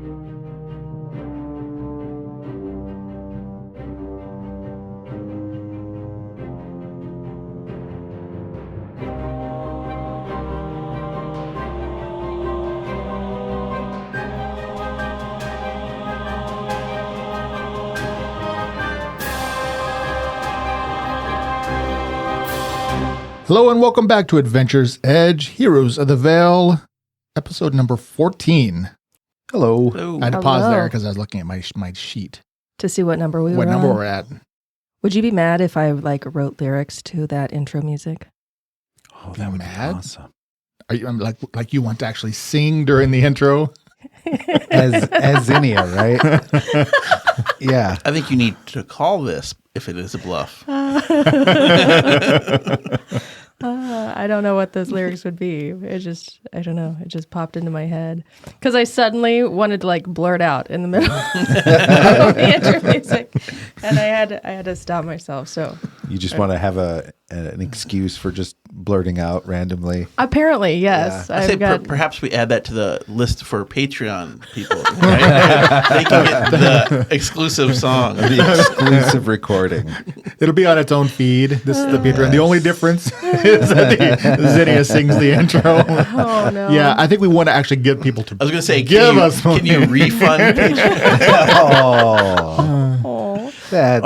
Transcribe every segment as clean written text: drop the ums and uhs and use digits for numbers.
Hello and welcome back to Adventure's Edge, Heroes of the Vale, episode number 14. Hello. I had to pause there because I was looking at my sheet. To see what number we were on. What number we're at. Would you be mad if I wrote lyrics to that intro music? Oh, that would be awesome. Are you like you want to actually sing during the intro? As Zinnia, right? Yeah. I think you need to call this if it is a bluff. I don't know what those lyrics would be. I don't know. It just popped into my head. Because I suddenly wanted to blurt out in the middle of the intro music. And I had to stop myself. So you just want to have an excuse for just blurting out randomly. Apparently, yes. Yeah. I say perhaps we add that to the list for Patreon people. Right? They can get the exclusive song. The exclusive recording. It'll be on its own feed. This is the Patreon. The only difference is that Zinnia sings the intro. Oh, no. Yeah, I think we want to actually get people to I was going to say, give us money. Can you refund Patreon? Oh. That's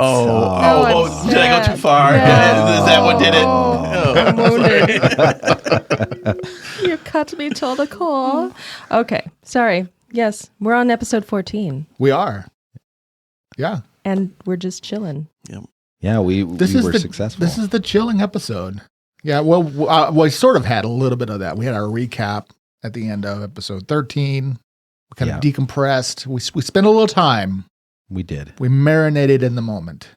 did I go too far? Yeah. Is that what did it? I'm wounded. You cut me till the core. Okay, sorry. Yes, we're on episode 14. We are. Yeah. And we're just chilling. Yep. Yeah, we were successful. This is the chilling episode. Yeah, well, we sort of had a little bit of that. We had our recap at the end of episode 13. We kind of decompressed. We spent a little time. We did. We marinated in the moment.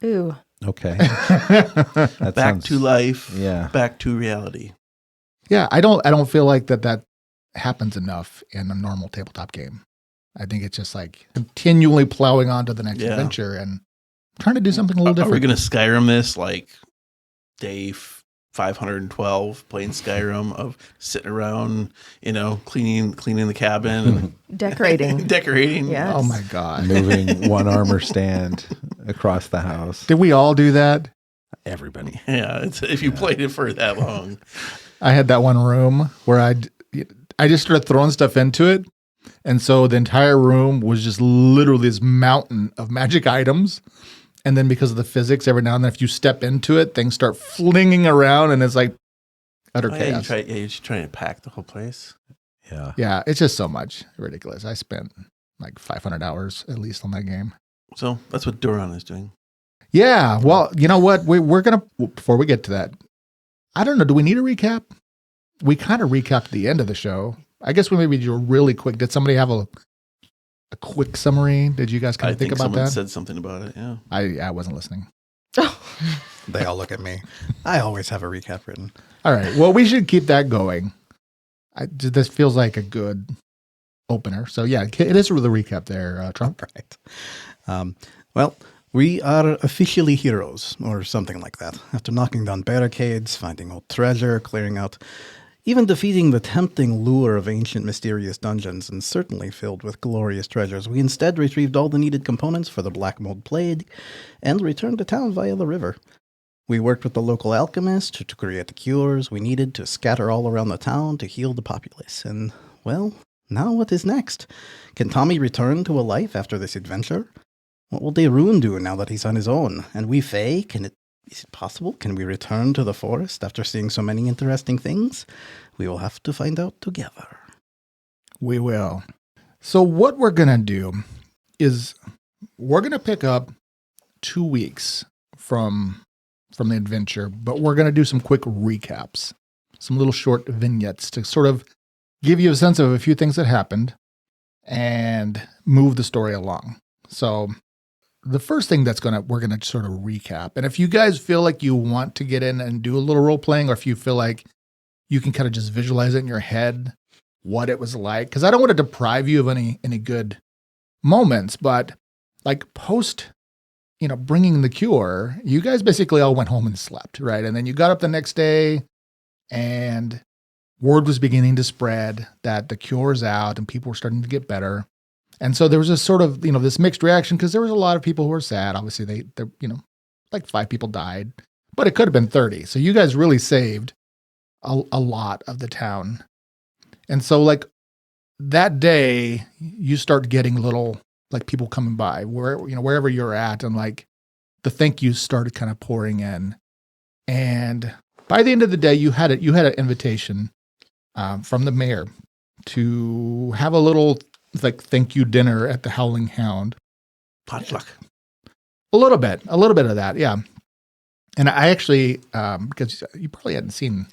Ooh. Okay. Back to life. Yeah. Back to reality. Yeah, I don't feel like that happens enough in a normal tabletop game. I think it's just continually plowing on to the next adventure and trying to do something a little different. Are we going to Skyrim this day 512 playing Skyrim of sitting around, cleaning the cabin and decorating. Yeah. Oh my God. Moving one armor stand across the house. Did we all do that? Everybody. Yeah. If you played it for that long. I had that one room where I just started throwing stuff into it. And so the entire room was just literally this mountain of magic items. And then because of the physics, every now and then, if you step into it, things start flinging around and it's utter chaos. You're trying to pack the whole place. Yeah. Yeah, it's just so much. Ridiculous. I spent 500 hours at least on that game. So that's what Duran is doing. Yeah. Well, you know what? We're going to, before we get to that, I don't know. Do we need a recap? We kind of recapped the end of the show. I guess we maybe do a really quick. Did somebody have a quick summary? Did you guys kind of think about someone that? Said something about it. Yeah. I wasn't listening. They all look at me. I always have a recap written. All right. Well, we should keep that going. This feels like a good opener. So yeah, it is the recap there, Trump. Right. Well, we are officially heroes, or something like that. After knocking down barricades, finding old treasure, clearing out, even defeating the tempting lure of ancient mysterious dungeons, and certainly filled with glorious treasures, we instead retrieved all the needed components for the Black Mold Plague, and returned to town via the river. We worked with the local alchemist to create the cures we needed to scatter all around the town to heal the populace. And, well, now what is next? Can Tommy return to a life after this adventure? What will Daerun do now that he's on his own? And we Fae, is it possible? Can we return to the forest after seeing so many interesting things? We will have to find out together. We will. So what we're going to do is we're going to pick up 2 weeks from the adventure, but we're going to do some quick recaps, some little short vignettes to sort of give you a sense of a few things that happened and move the story along. So the first thing we're going to sort of recap. And if you guys feel like you want to get in and do a little role playing, or if you feel like you can kind of just visualize it in your head, what it was like, because I don't want to deprive you of any good moments, but post, bringing the cure, you guys basically all went home and slept, right? And then you got up the next day and word was beginning to spread that the cure's out and people were starting to get better. And so there was this sort of, this mixed reaction because there was a lot of people who were sad. Obviously, they're like 5 people died, but it could have been 30. So you guys really saved a lot of the town. And so like that day, you start getting little like people coming by wherever you're at, and like the thank yous started kind of pouring in. And by the end of the day, you had an invitation from the mayor to have a little like thank you dinner at the Howling Hound. Potluck. A little bit of that, yeah. And I actually, because you probably hadn't seen.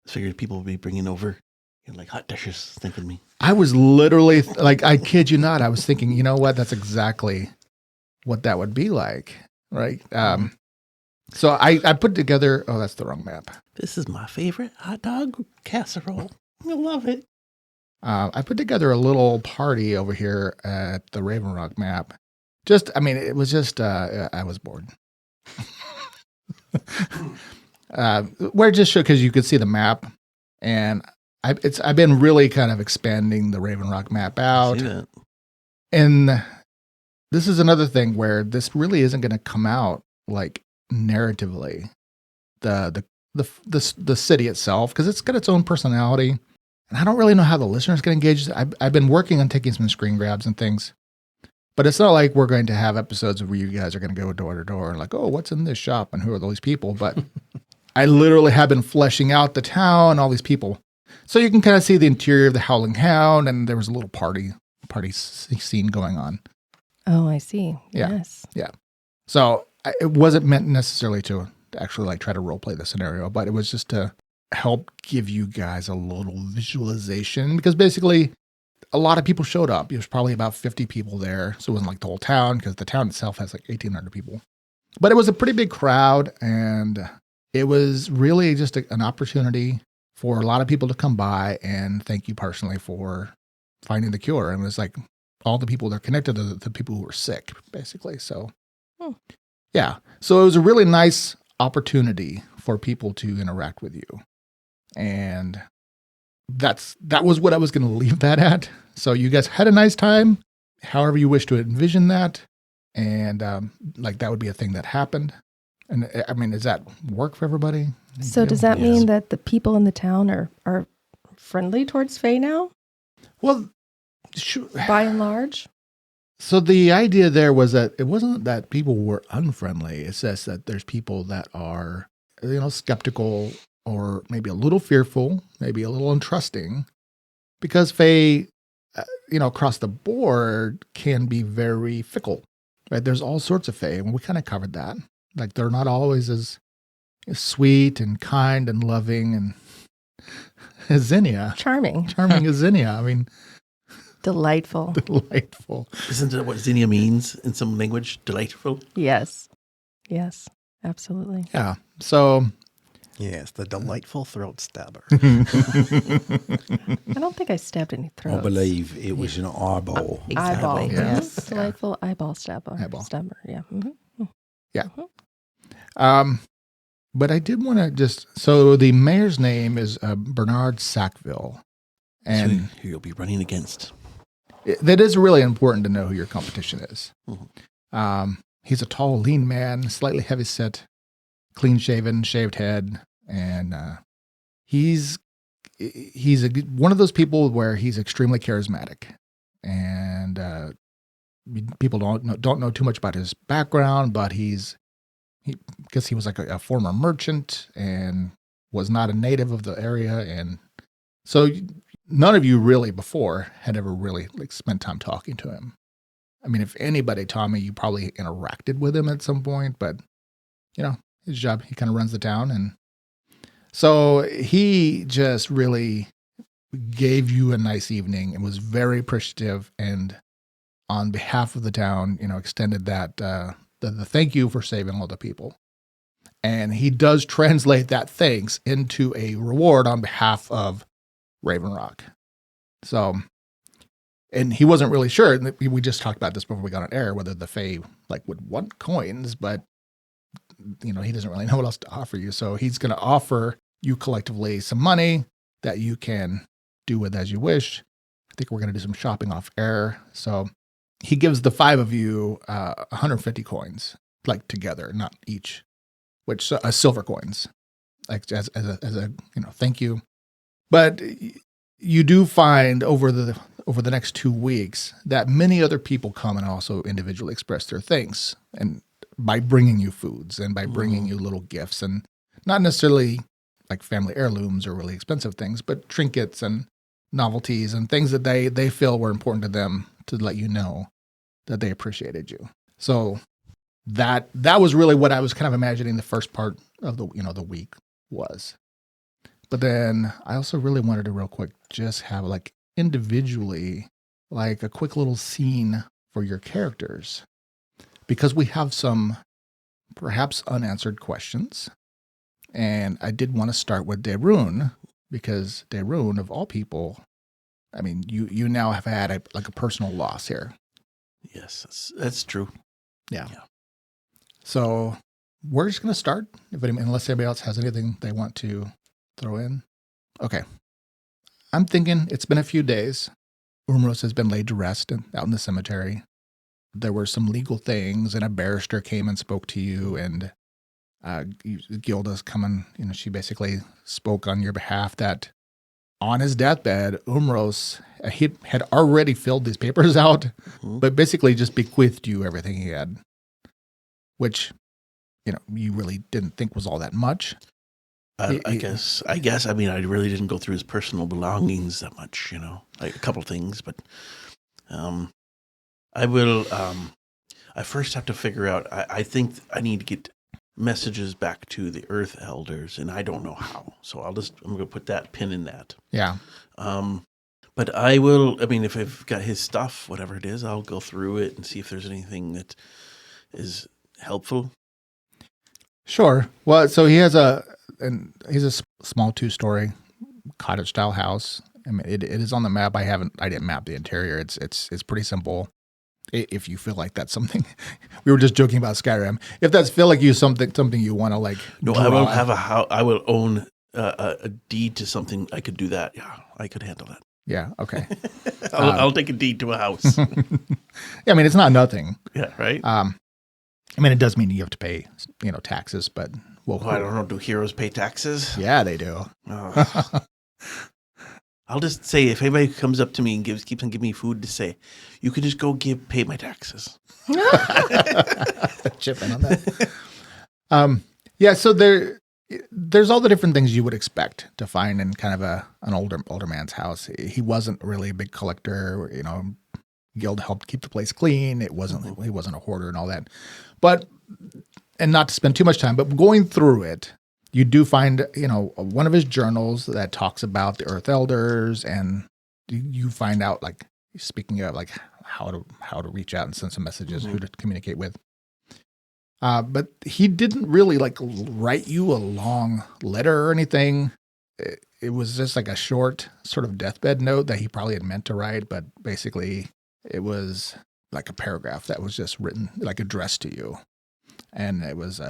I figured people would be bringing over like hot dishes, thinking me. I was literally like, I kid you not, I was thinking, you know what? That's exactly what that would be like, right? So I put together. Oh, that's the wrong map. This is my favorite hot dog casserole. I love it. I put together a little party over here at the Raven Rock map. It was just, I was bored. Where it just showed, because you could see the map, and I've been really kind of expanding the Raven Rock map out. See that? And this is another thing where this really isn't going to come out like narratively, the city itself, because it's got its own personality. And I don't really know how the listeners get engaged. I've been working on taking some screen grabs and things, but it's not like we're going to have episodes where you guys are going to go door to door and like, oh, what's in this shop and who are those people? But I literally have been fleshing out the town, all these people. So you can kind of see the interior of the Howling Hound, and there was a little party scene going on. Oh, I see. Yeah. Yes. Yeah. So it wasn't meant necessarily to actually like try to role play the scenario, but it was just to help give you guys a little visualization, because basically a lot of people showed up. There's probably about 50 people there. So it wasn't like the whole town, because the town itself has like 1,800 people. But it was a pretty big crowd, and it was really just an opportunity for a lot of people to come by and thank you personally for finding the cure. And it was like all the people that are connected to the people who were sick, basically. So, yeah. So it was a really nice opportunity for people to interact with you. And that was what I was going to leave that at. So you guys had a nice time, however you wish to envision that. And like that would be a thing that happened. And I mean, does that work for everybody? So does that mean that the people in the town are friendly towards Faye now, Well, sure. by and large? So the idea there was that it wasn't that people were unfriendly. It's just that there's people that are, skeptical, or maybe a little fearful, maybe a little untrusting, because Faye, across the board can be very fickle, right? There's all sorts of Faye, and we kind of covered that. Like they're not always as sweet and kind and loving and as Zinnia. Charming. Charming as Zinnia. I mean, Delightful. delightful. Isn't that what zinnia means in some language? Delightful? Yes. Yes, absolutely. Yeah. So Yes, the delightful throat stabber. I don't think I stabbed any throats. I believe it was an eyeball. Eyeball. Exactly. Yes. Yeah. Delightful eyeball stabber. Eyeball. Stabber. Yeah. Mm-hmm. But I did want to so the mayor's name is Bernard Sackville. And who you'll be running against. that is really important to know who your competition is. Mhm. He's a tall, lean man, slightly heavy set, clean shaven, shaved head. And he's one of those people where he's extremely charismatic. And people don't know too much about his background, but because he was like a former merchant and was not a native of the area. And so none of you really before had ever really like spent time talking to him. I mean, if anybody, Tommy, you probably interacted with him at some point, but his job, he kind of runs the town. And so he just really gave you a nice evening and was very appreciative. And on behalf of the town, extended that, the thank you for saving all the people. And he does translate that thanks into a reward on behalf of Raven Rock. So, and he wasn't really sure. And we just talked about this before we got on air, whether the Fae would want coins, but he doesn't really know what else to offer you. So he's going to offer you collectively some money that you can do with as you wish. I think we're going to do some shopping off air. So he gives the 5 of you 150 coins, like together, not each, which silver coins, like as a thank you. But you do find over the next 2 weeks that many other people come and also individually express their thanks, and by bringing you foods and by bringing you little gifts, and not necessarily like family heirlooms or really expensive things, but trinkets and novelties and things that they feel were important to them to let you know that they appreciated you. So that was really what I was kind of imagining the first part of the week was. But then I also really wanted to real quick just have like individually like a quick little scene for your characters, because we have some perhaps unanswered questions. And I did want to start with Darun, because Darun, of all people, I mean, you now have had a personal loss here. Yes, that's true. Yeah. So we're just going to start, unless anybody else has anything they want to throw in. Okay. I'm thinking it's been a few days. Umros has been laid to rest out in the cemetery. There were some legal things, and a barrister came and spoke to you, and Gilda's coming. She basically spoke on your behalf that on his deathbed, Umros, he had already filled these papers out, but basically just bequeathed you everything he had, which, you really didn't think was all that much. I guess. I mean, I really didn't go through his personal belongings that much, like a couple of things, but I will. I first have to figure out. I think I need to get messages back to the Earth Elders, and I don't know how. So I'm going to put that pin in that. Yeah. But I will. I mean, if I've got his stuff, whatever it is, I'll go through it and see if there's anything that is helpful. Sure. Well, so he's a small 2-story cottage style house. I mean, it is on the map. I didn't map the interior. It's pretty simple. If you feel like that's something, we were just joking about Skyrim. If that's feel like something you want to like. No, I will have a house. I will own a deed to something. I could do that. Yeah, I could handle that. Yeah. Okay. I'll take a deed to a house. Yeah, I mean, it's not nothing. Yeah. Right. I mean, it does mean you have to pay, taxes, but I don't know. Do heroes pay taxes? Yeah, they do. Oh. I'll just say, if anybody comes up to me and keeps on giving me food, to say, you can just go pay my taxes. Chip in on that. Yeah. So there's all the different things you would expect to find in kind of an older man's house. He wasn't really a big collector. Guild helped keep the place clean. He wasn't a hoarder and all that. But, and not to spend too much time, but going through it, you do find, one of his journals that talks about the Earth Elders, and you find out, like, speaking of, like, how to reach out and send some messages, who to communicate with. But he didn't really, like, write you a long letter or anything. It was just like a short sort of deathbed note that he probably had meant to write, but basically it was like a paragraph that was just written, like addressed to you. And it was,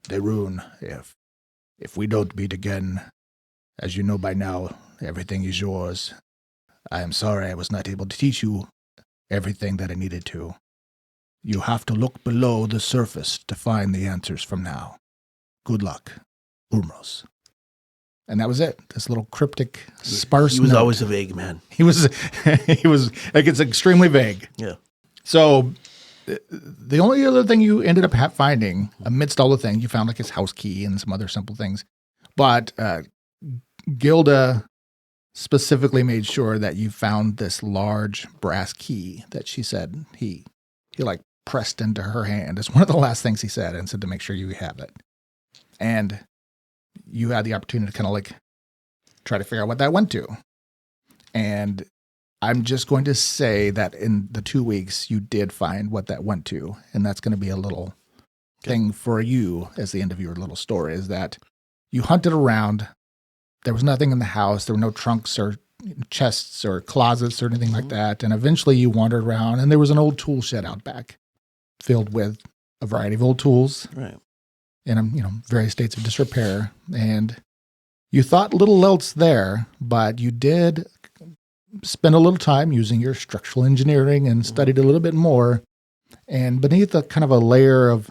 Darun, if we don't meet again, as you know by now, everything is yours. I am sorry I was not able to teach you everything that I needed to. You have to look below the surface to find the answers from now. Good luck, Umros. And that was it. This little cryptic, sparse He was note. always a vague man. He was like, it's extremely vague. Yeah. So the only other thing you ended up finding, amidst all the things, you found like his house key and some other simple things. But Gilda specifically made sure that you found this large brass key that she said he like pressed into her hand. It's one of the last things he said, and said to make sure you have it. And you had the opportunity to kind of like try to figure out what that went to. And I'm just going to say that in the 2 weeks, you did find what that went to. And that's going to be a little thing for you as the end of your little story, is that you hunted around. There was nothing in the house. There were no trunks or chests or closets or anything like that. And eventually you wandered around, and there was an old tool shed out back filled with a variety of old tools. Right. In various states of disrepair. And You thought little else there, but you did spend a little time using your structural engineering and studied a little bit more. And beneath a kind of a layer of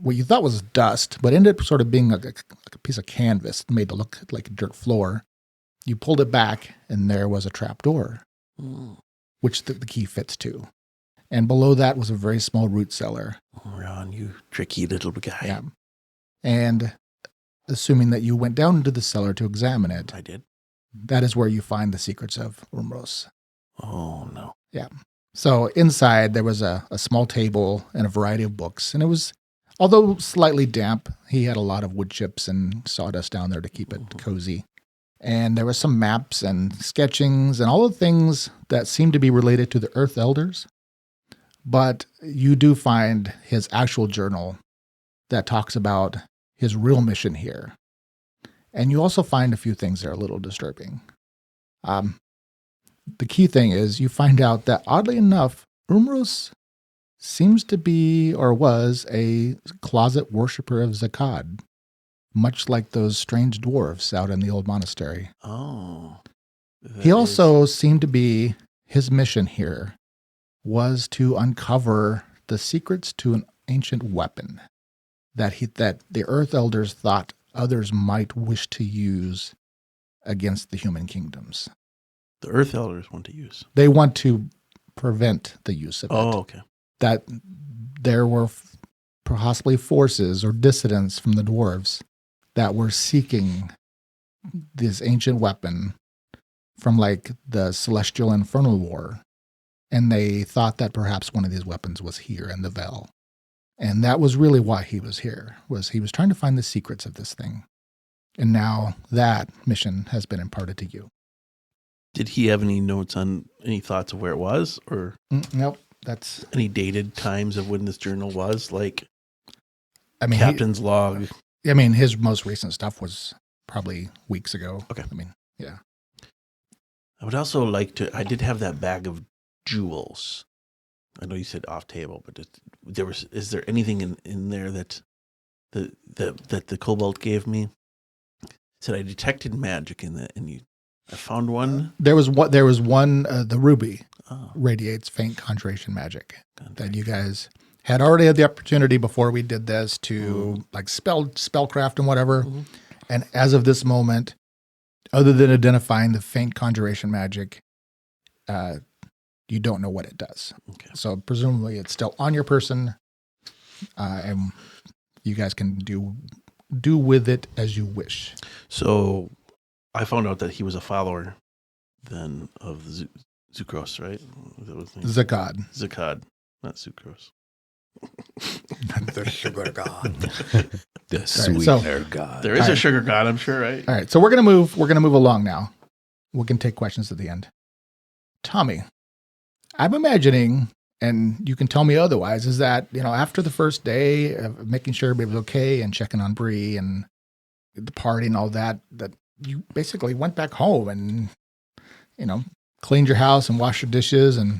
what you thought was dust, but ended up sort of being like a piece of canvas made to look like a dirt floor. You pulled it back, and there was a trap door, which the key fits to. And below that was a very small root cellar. Oh, Ron, you tricky little guy. Yeah. And assuming that you went down into the cellar to examine it, I did. that is where you find the secrets of Umros. Oh, no. Yeah. So inside there was a small table and a variety of books. And it was, although slightly damp, he had a lot of wood chips and sawdust down there to keep it cozy. And there was some maps and sketchings and all the things that seemed to be related to the Earth Elders. But you do find his actual journal that talks about his real mission here. And you also find a few things that are a little disturbing. The key thing is you find out that, oddly enough, Umros seems to be or was a closet worshiper of Zakad, much like those strange dwarves out in the old monastery. Oh. He also seemed to be, his mission here was to uncover the secrets to an ancient weapon that the Earth Elders thought others might wish to use against the human kingdoms. The Earth Elders want to use. They want to prevent the use of it. Oh, okay. That there were possibly forces or dissidents from the dwarves that were seeking this ancient weapon from like the Celestial Infernal War. And they thought that perhaps one of these weapons was here in the Vale. And that was really why he was here, was he was trying to find the secrets of this thing. And now that mission has been imparted to you. Did he have any notes on any thoughts of where it was, or Nope. That's, any dated times of when this journal was? Like, I mean, captain's log. his most recent stuff was probably weeks ago. Okay. I mean, yeah. I would also like to. I did have that bag of jewels. I know you said off table, but is there anything in there that the kobold gave me? It said I detected magic in that, and I found one. There was one, the ruby Oh, radiates faint conjuration magic that you guys had already had the opportunity before we did this to like spellcraft and whatever. Mhm. And as of this moment, other than identifying the faint conjuration magic, you don't know what it does. Okay. So presumably it's still on your person, and you guys can do with it as you wish. So I found out that he was a follower then of Zucros, right? That was his name? Zakad. Zakad, not Sucrose. The sugar god. The so- sweetener god. There is All a right. sugar god, I'm sure, right? All right, so we're gonna move along now. We can take questions at the end. Tommy, I'm imagining, and you can tell me otherwise, is that, after the first day of making sure everybody was okay and checking on Bree and the party and all that you basically went back home and, cleaned your house and washed your dishes and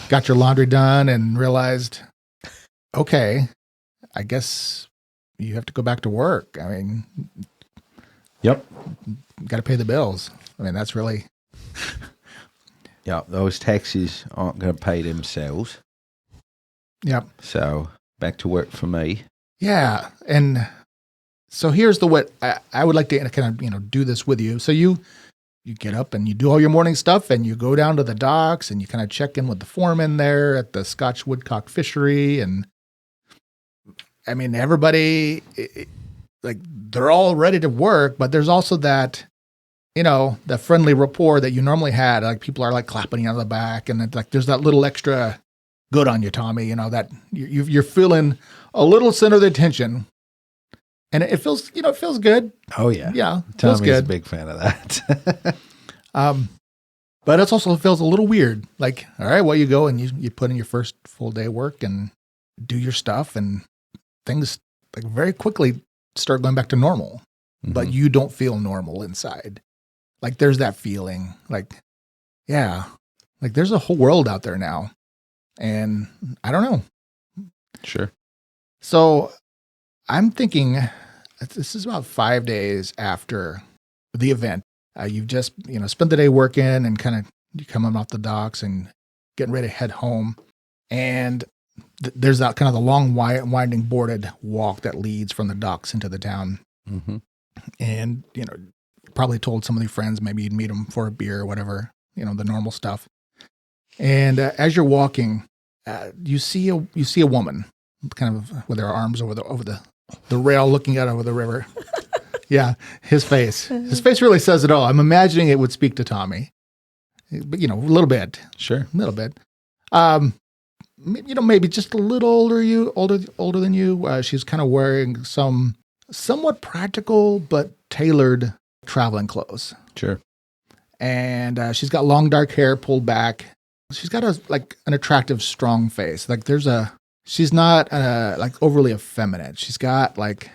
got your laundry done and realized, okay, I guess you have to go back to work. I mean, Yep. got to pay the bills. I mean, that's really, Yeah, those taxes aren't going to pay themselves. yep. So back to work for me. Yeah. And so here's what I would like to kind of, do this with you. So you get up and you do all your morning stuff and you go down to the docks and you kind of check in with the foreman there at the Scotch Woodcock Fishery. And I mean, everybody, like, they're all ready to work, but there's also that, the friendly rapport that you normally had. Like, people are like clapping you on the back, and it's like there's that little extra good on you, Tommy, that you're feeling a little center of the attention. And it feels, it feels good. Oh, yeah. Yeah, feels Tommy's a good. big fan of that. But it also feels a little weird. Like, all right, well, you go and you put in your first full day work and do your stuff, and things like very quickly start going back to normal. But Mhm. you don't feel normal inside. Like, there's that feeling. Like, yeah, like there's a whole world out there now, and I don't know. Sure. So I'm thinking this is about 5 days after the event. You've just, spent the day working and kind of you coming off the docks and getting ready to head home. And there's that kind of the long, winding boarded walk that leads from the docks into the town. Mm-hmm. And, probably told some of your friends, maybe you'd meet them for a beer or whatever, the normal stuff. And as you're walking, you see a woman kind of with her arms over the rail looking out over the river. Yeah, his face really says it all. I'm imagining it would speak to Tommy, but a little bit. Sure. A little bit. Maybe just a little older than you. She's kind of wearing some somewhat practical but tailored traveling clothes. Sure. And she's got long dark hair pulled back. She's got an attractive, strong face. She's not overly effeminate. She's got like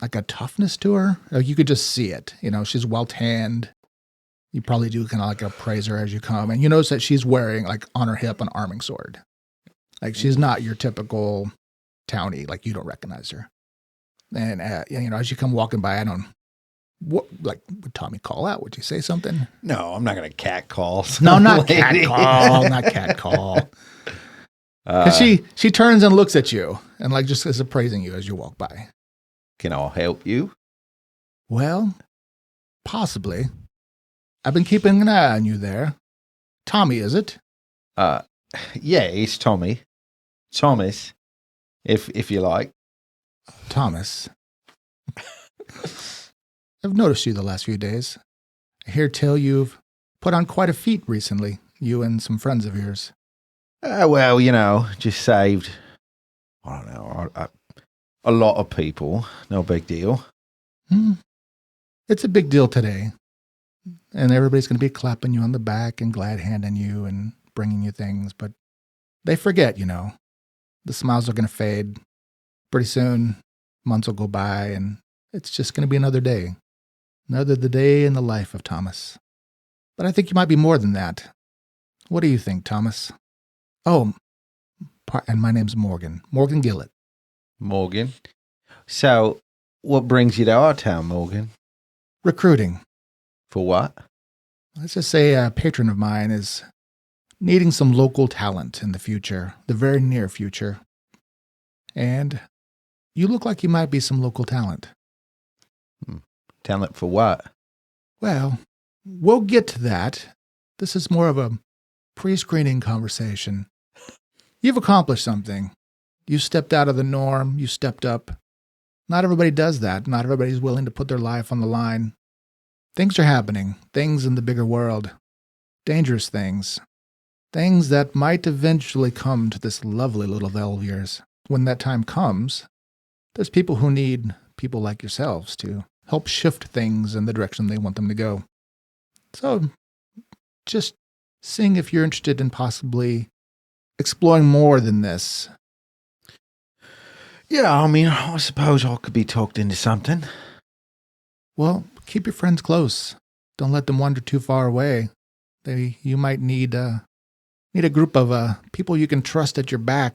a toughness to her. You could just see it. She's well tanned. You probably do kind of like appraise her as you come. And you notice that she's wearing on her hip an arming sword. She's not your typical townie. You don't recognize her. And, as you come walking by, would Tommy call out? Would you say something? No, I'm not going to cat call. No, not cat call. Not cat call. Because she turns and looks at you and just is appraising you as you walk by. Can I help you? Well, possibly. I've been keeping an eye on you there. Tommy, is it? Yeah, it's Tommy. Thomas, if you like. Thomas. I've noticed you the last few days. I hear tell you've put on quite a feat recently, you and some friends of yours. Well, just saved, I don't know, a lot of people. No big deal. It's a big deal today. And everybody's going to be clapping you on the back and glad handing you and bringing you things. But they forget, the smiles are going to fade. Pretty soon, months will go by and it's just going to be another day. The day in the life of Thomas. But I think you might be more than that. What do you think, Thomas? Oh, and my name's Morgan. Morgan Gillett. Morgan. So, what brings you to our town, Morgan? Recruiting. For what? Let's just say a patron of mine is needing some local talent in the future, the very near future. And you look like you might be some local talent. Talent for what? Well, we'll get to that. This is more of a pre-screening conversation. You've accomplished something. You stepped out of the norm. You stepped up. Not everybody does that. Not everybody's willing to put their life on the line. Things are happening. Things in the bigger world. Dangerous things. Things that might eventually come to this lovely little Vale of yours. When that time comes, there's people who need people like yourselves to help shift things in the direction they want them to go. So, just seeing if you're interested in possibly exploring more than this. Yeah, I suppose I could be talked into something. Well, keep your friends close. Don't let them wander too far away. You might need a group of people you can trust at your back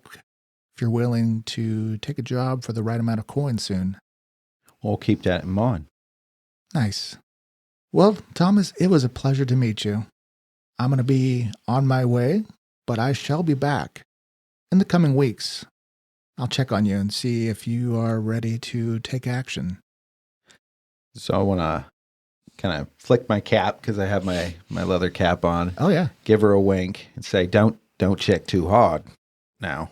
if you're willing to take a job for the right amount of coin soon. I'll keep that in mind. Nice. Well, Thomas, it was a pleasure to meet you. I'm going to be on my way, but I shall be back in the coming weeks. I'll check on you and see if you are ready to take action. So I want to kind of flick my cap because I have my leather cap on. Oh, yeah. Give her a wink and say, don't check too hard now.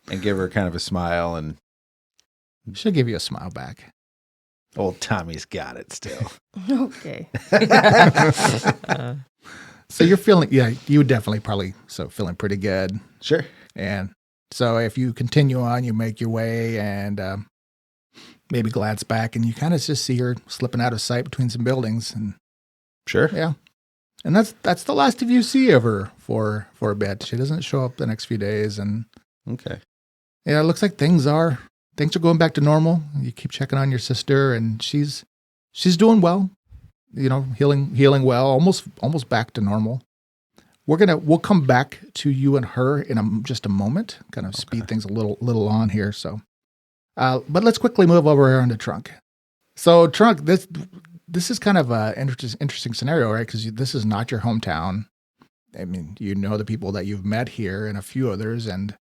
And give her kind of a smile, and she'll give you a smile back. Old Tommy's got it still. Okay. So you're feeling, you would definitely probably feeling pretty good. Sure. And so if you continue on, you make your way and maybe glance back and you kind of just see her slipping out of sight between some buildings. And sure. Yeah. And that's the last of you see of her for a bit. She doesn't show up the next few days. And okay. Yeah, it looks like things are going back to normal. You keep checking on your sister and she's doing well. Healing well, almost back to normal. We'll come back to you and her in just a moment, kind of speed things a little on here. So, But let's quickly move over here on the Trunk. So Trunk, this is kind of an interesting scenario, right? Because this is not your hometown. I mean, you know the people that you've met here and a few others, and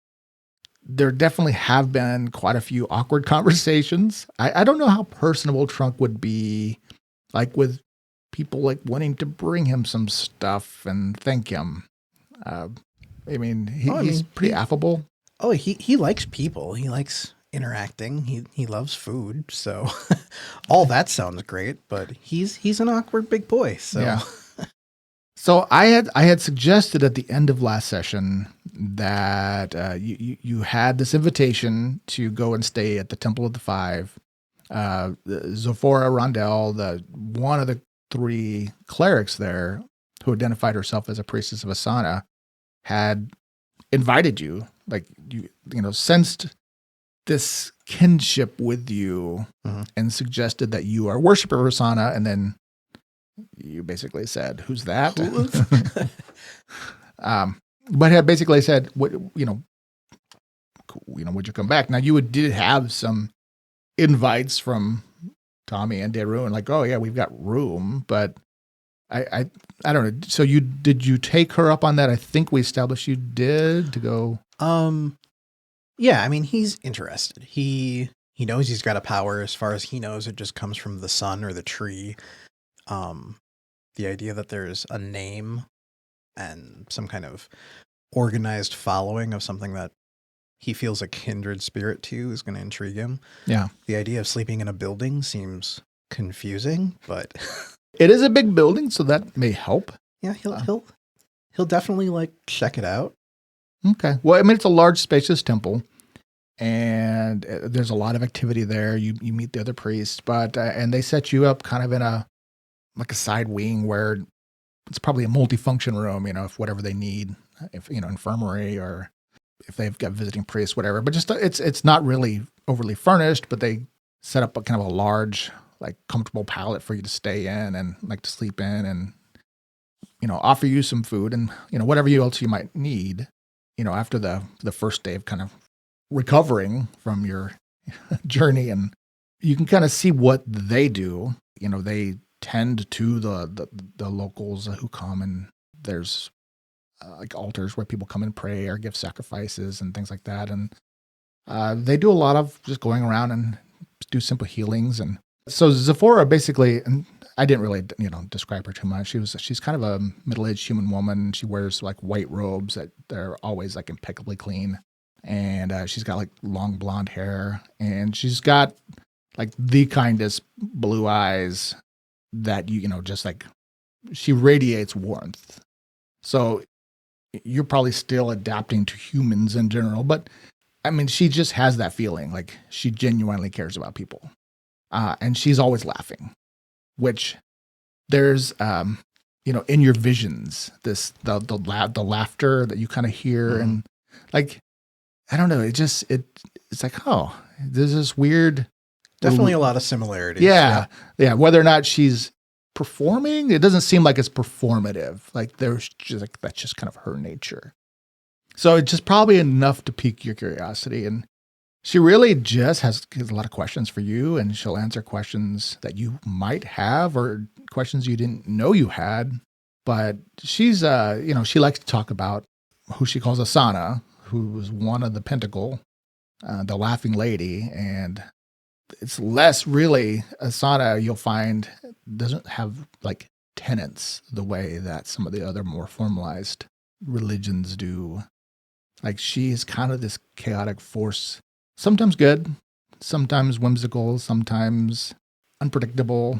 there definitely have been quite a few awkward conversations. I don't know how personable Trunk would be, like with people like wanting to bring him some stuff and thank him. I mean, he's pretty affable. Oh, he likes people. He likes interacting. He loves food. So all that sounds great, but he's an awkward big boy. So Yeah. So I had suggested at the end of last session that you had this invitation to go and stay at the Temple of the Five. Zephora Rondell, one of the 3 clerics there, who identified herself as a priestess of Asana, had invited you, like you sensed this kinship with you, and suggested that you are a worshiper of Asana, and then you basically said, "Who's that?" But had basically said, "What would you come back?" Now did have some invites from Tommy and Darun, like, "Oh yeah, we've got room," but I don't know. So did you take her up on that? I think we established you did to go. Yeah, I mean, he's interested. He knows he's got a power. As far as he knows, it just comes from the sun or the tree. The idea that there's a name and some kind of organized following of something that he feels a kindred spirit to is going to intrigue him. Yeah. The idea of sleeping in a building seems confusing, but it is a big building, so that may help. Yeah, he'll definitely check it out. Okay. Well, I mean, it's a large, spacious temple, and there's a lot of activity there. You meet the other priests, but and they set you up kind of in a side wing where it's probably a multifunction room. If whatever they need, if infirmary or if they've got visiting priests, whatever. But just it's not really overly furnished, but they set up a kind of a large, comfortable pallet for you to stay in and to sleep in, and offer you some food and whatever else you might need. After the first day of kind of recovering from your journey, and you can kind of see what they do. They tend to the locals who come, and there's altars where people come and pray or give sacrifices and things like that. And they do a lot of just going around and do simple healings. And so Zephora basically, and I didn't really, describe her too much. She's kind of a middle-aged human woman. She wears white robes that they're always impeccably clean. And she's got long blonde hair, and she's got the kindest blue eyes that just she radiates warmth. So you're probably still adapting to humans in general, but I mean, she just has that feeling she genuinely cares about people. And she's always laughing, which there's, in your visions, the laughter that you kind of hear, and I don't know, it's oh, there's this weird. Definitely a lot of similarities. Yeah. Whether or not she's performing, it doesn't seem like it's performative. There's just that's just kind of her nature. So it's just probably enough to pique your curiosity. And she really just has a lot of questions for you, and she'll answer questions that you might have or questions you didn't know you had. But she's, she likes to talk about who she calls Asana, who was one of the Pentacle, the Laughing Lady. And it's less really, Asana, you'll find, doesn't have tenets the way that some of the other more formalized religions do. She is kind of this chaotic force, sometimes good, sometimes whimsical, sometimes unpredictable.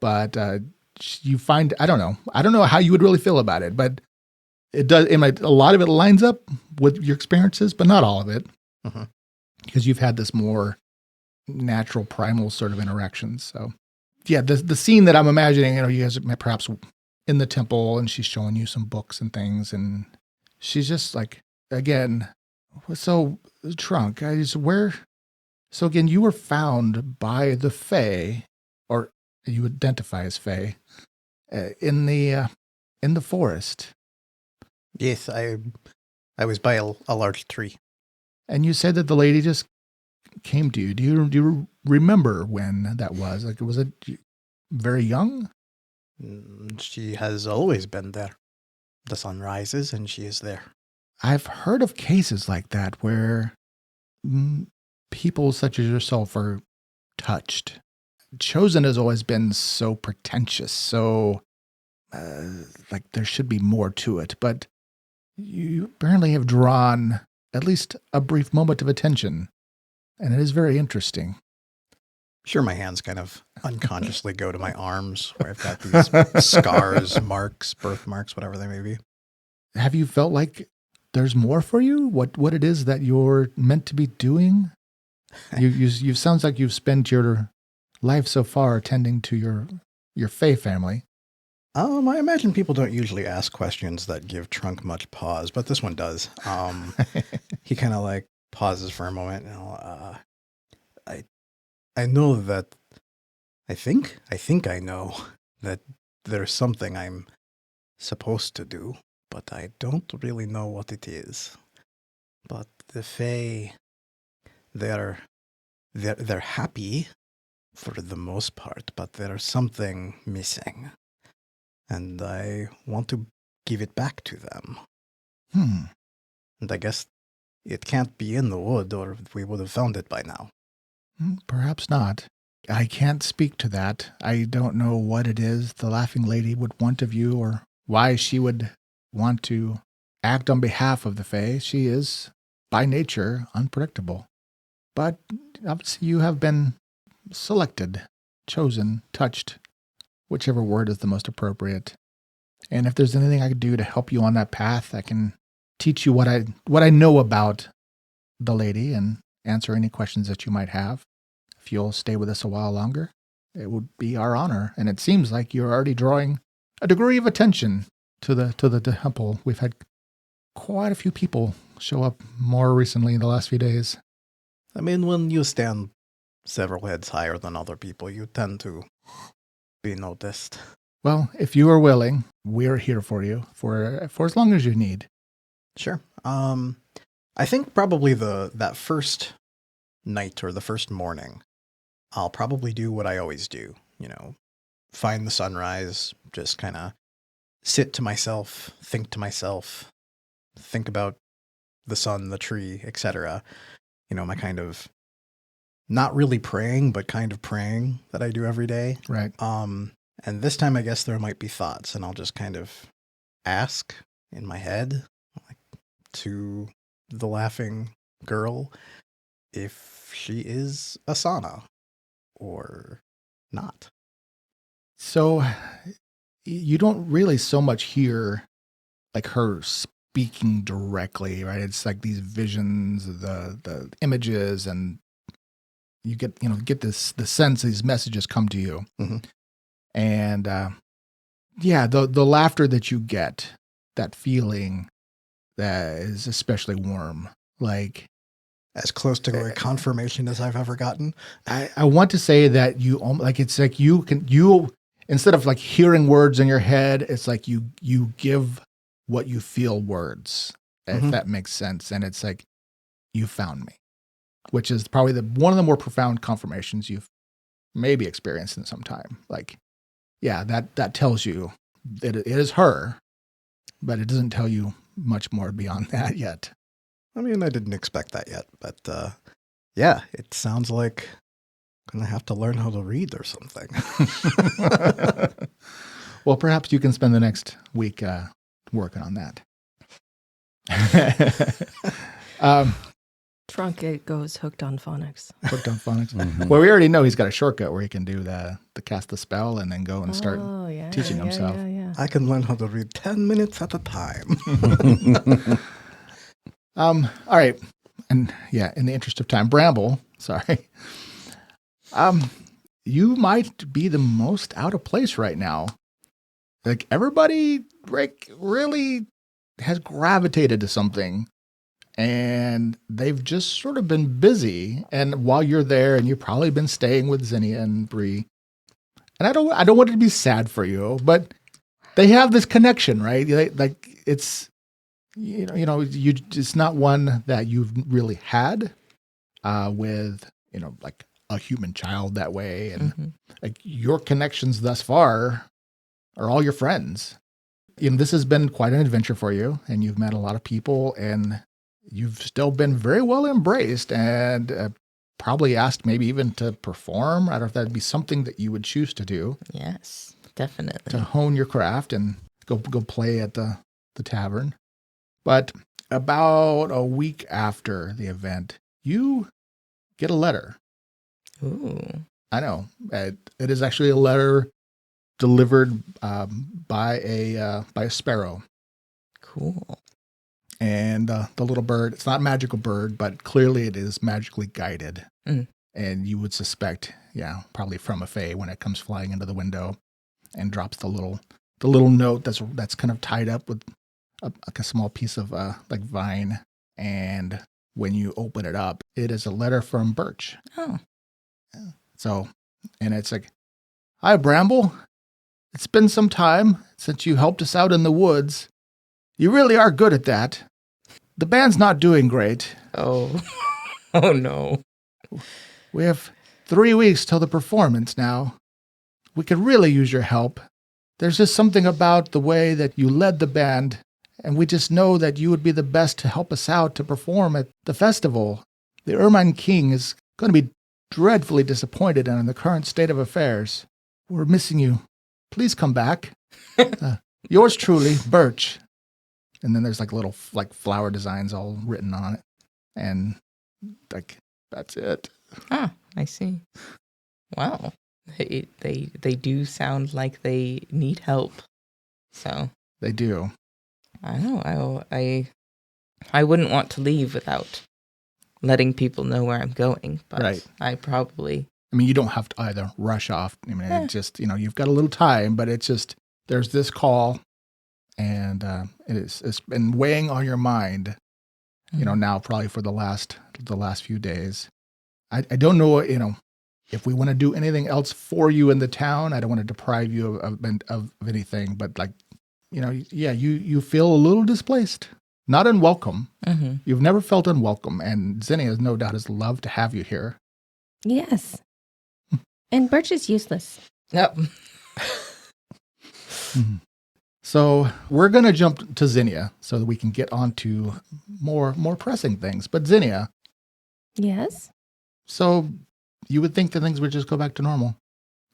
But you find, I don't know how you would really feel about it, but it does. A lot of it lines up with your experiences, but not all of it, because you've had this more natural, primal sort of interaction. So, yeah, the scene that I'm imagining, you guys are perhaps in the temple, and she's showing you some books and things, and she's just again, so Trunk, so again, you were found by the Fae, or you identify as Fae, in the forest. Yes, I was by a large tree. And you said that the lady just came to you. Do you remember when that was? Like, was it very young? She has always been there. The sun rises and she is there. I've heard of cases like that where people such as yourself are touched. Chosen has always been so pretentious, so like there should be more to it, but you apparently have drawn at least a brief moment of attention, and it is very interesting. Sure, my hands kind of unconsciously go to my arms where I've got these scars, marks, birthmarks, whatever they may be. Have you felt like there's more for you? What it is that you're meant to be doing? You sounds like you've spent your life so far tending to your Fae family. I imagine people don't usually ask questions that give Trunk much pause, but this one does. He kind of like pauses for a moment. I know that. I think I know that there's something I'm supposed to do, but I don't really know what it is. But the Fae, they're happy for the most part, but there's something missing. And I want to give it back to them. And I guess it can't be in the wood, or we would have found it by now. Perhaps not. I can't speak to that. I don't know what it is the Laughing Lady would want of you, or why she would want to act on behalf of the Fae. She is, by nature, unpredictable. But obviously you have been selected, chosen, touched, whichever word is the most appropriate. And if there's anything I could do to help you on that path, I can teach you what I know about the lady and answer any questions that you might have. If you'll stay with us a while longer, it would be our honor. And it seems like you're already drawing a degree of attention to the temple. We've had quite a few people show up more recently in the last few days. I mean, when you stand several heads higher than other people, you tend to be noticed. Well, if you are willing, we're here for you for as long as you need. Sure. I think probably that first night or the first morning, I'll probably do what I always do. Find the sunrise, just kind of sit to myself, think about the sun, the tree, etc. My kind of not really praying, but kind of praying that I do every day. Right. And this time I guess there might be thoughts, and I'll just kind of ask in my head, like, to the laughing girl, if she is Asana or not. So you don't really so much hear like her speaking directly, right? It's like these visions, the images, and you get the sense these messages come to you. Mm-hmm. And the laughter that you get, that feeling that is especially warm, like as close to a confirmation as I've ever gotten. I want to say that it's like you instead of like hearing words in your head, it's like you give what you feel words, if that makes sense. And it's like, you found me, which is probably one of the more profound confirmations you've maybe experienced in some time. Like, yeah, that tells you that it is her, but it doesn't tell you much more beyond that yet. I mean, I didn't expect that yet, but yeah, it sounds like I'm going to have to learn how to read or something. Well, perhaps you can spend the next week working on that. Trunk goes hooked on phonics. Hooked on phonics. Mhm. Well, we already know he's got a shortcut where he can do the cast the spell and then go and start teaching himself. Yeah. I can learn how to read 10 minutes at a time. All right. And yeah, in the interest of time, Bramble, sorry. You might be the most out of place right now. Like everybody really has gravitated to something, and they've just sort of been busy. And while you're there, and you've probably been staying with Zinnia and Bree, and I don't want it to be sad for you, but they have this connection, right? Like it's, it's not one that you've really had. with, like a human child that way. And like your connections thus far are all your friends. This has been quite an adventure for you, and you've met a lot of people, and you've still been very well embraced and probably asked maybe even to perform. I don't know if that'd be something that you would choose to do. Yes, definitely. To hone your craft and go play at the tavern. But about a week after the event, you get a letter. Ooh. I know. It is actually a letter delivered by a sparrow. Cool. And the little bird, it's not a magical bird, but clearly it is magically guided. Mm. And you would suspect, probably from a fae when it comes flying into the window and drops the little note that's kind of tied up with a small piece of like vine. And when you open it up, it is a letter from Birch. Oh. So, and it's like, "Hi, Bramble. It's been some time since you helped us out in the woods. You really are good at that. The band's not doing great. Oh. Oh, no. We have 3 weeks till the performance now. We could really use your help. There's just something about the way that you led the band, and we just know that you would be the best to help us out to perform at the festival. The Ermine King is going to be dreadfully disappointed in the current state of affairs. We're missing you. Please come back. Yours truly, Birch." And then there's like little like flower designs all written on it. And like, that's it. Ah, I see. Wow. They do sound like they need help. So They do. I don't know. I wouldn't want to leave without letting people know where I'm going. But Right. I probably. I mean, you don't have to either rush off. I mean, it just, you've got a little time, but it's just, there's this call, and it's been weighing on your mind, now probably for the last few days. I don't know, if we want to do anything else for you in the town. I don't want to deprive you of anything, but like, you feel a little displaced, not unwelcome. Mm-hmm. You've never felt unwelcome, and Zinnia, no doubt, has loved to have you here. Yes. And Birch is useless. Yep. So we're going to jump to Zinnia so that we can get on to more pressing things. But Zinnia, Yes. so you would think that things would just go back to normal.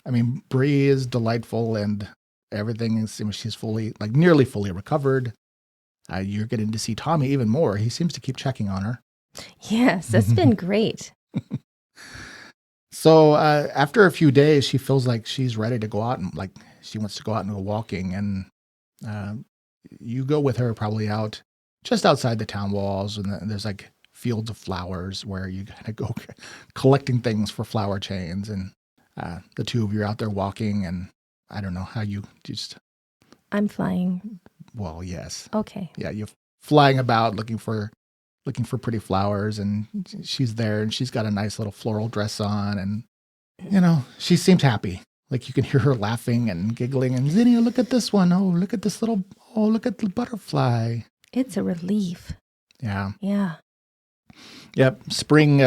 I mean, Bree is delightful and everything is, she's nearly fully recovered. You're getting to see Tommy even more. He seems to keep checking on her. Yes, that's been great. So after a few days, she feels like she's ready to go out and she wants to go out and go walking. And you go with her probably out just outside the town walls. And there's like fields of flowers where you kind of go collecting things for flower chains. And the two of you are out there walking. And I don't know how you just. I'm flying. Well, yes. Okay. Yeah, you're flying about looking for pretty flowers, and she's there, and she's got a nice little floral dress on, and she seems happy. Like you can hear her laughing and giggling. And Zinnia, look at this one. Oh, look at this little. Oh, look at the butterfly. It's a relief. Yeah. Yeah. Yep. Spring.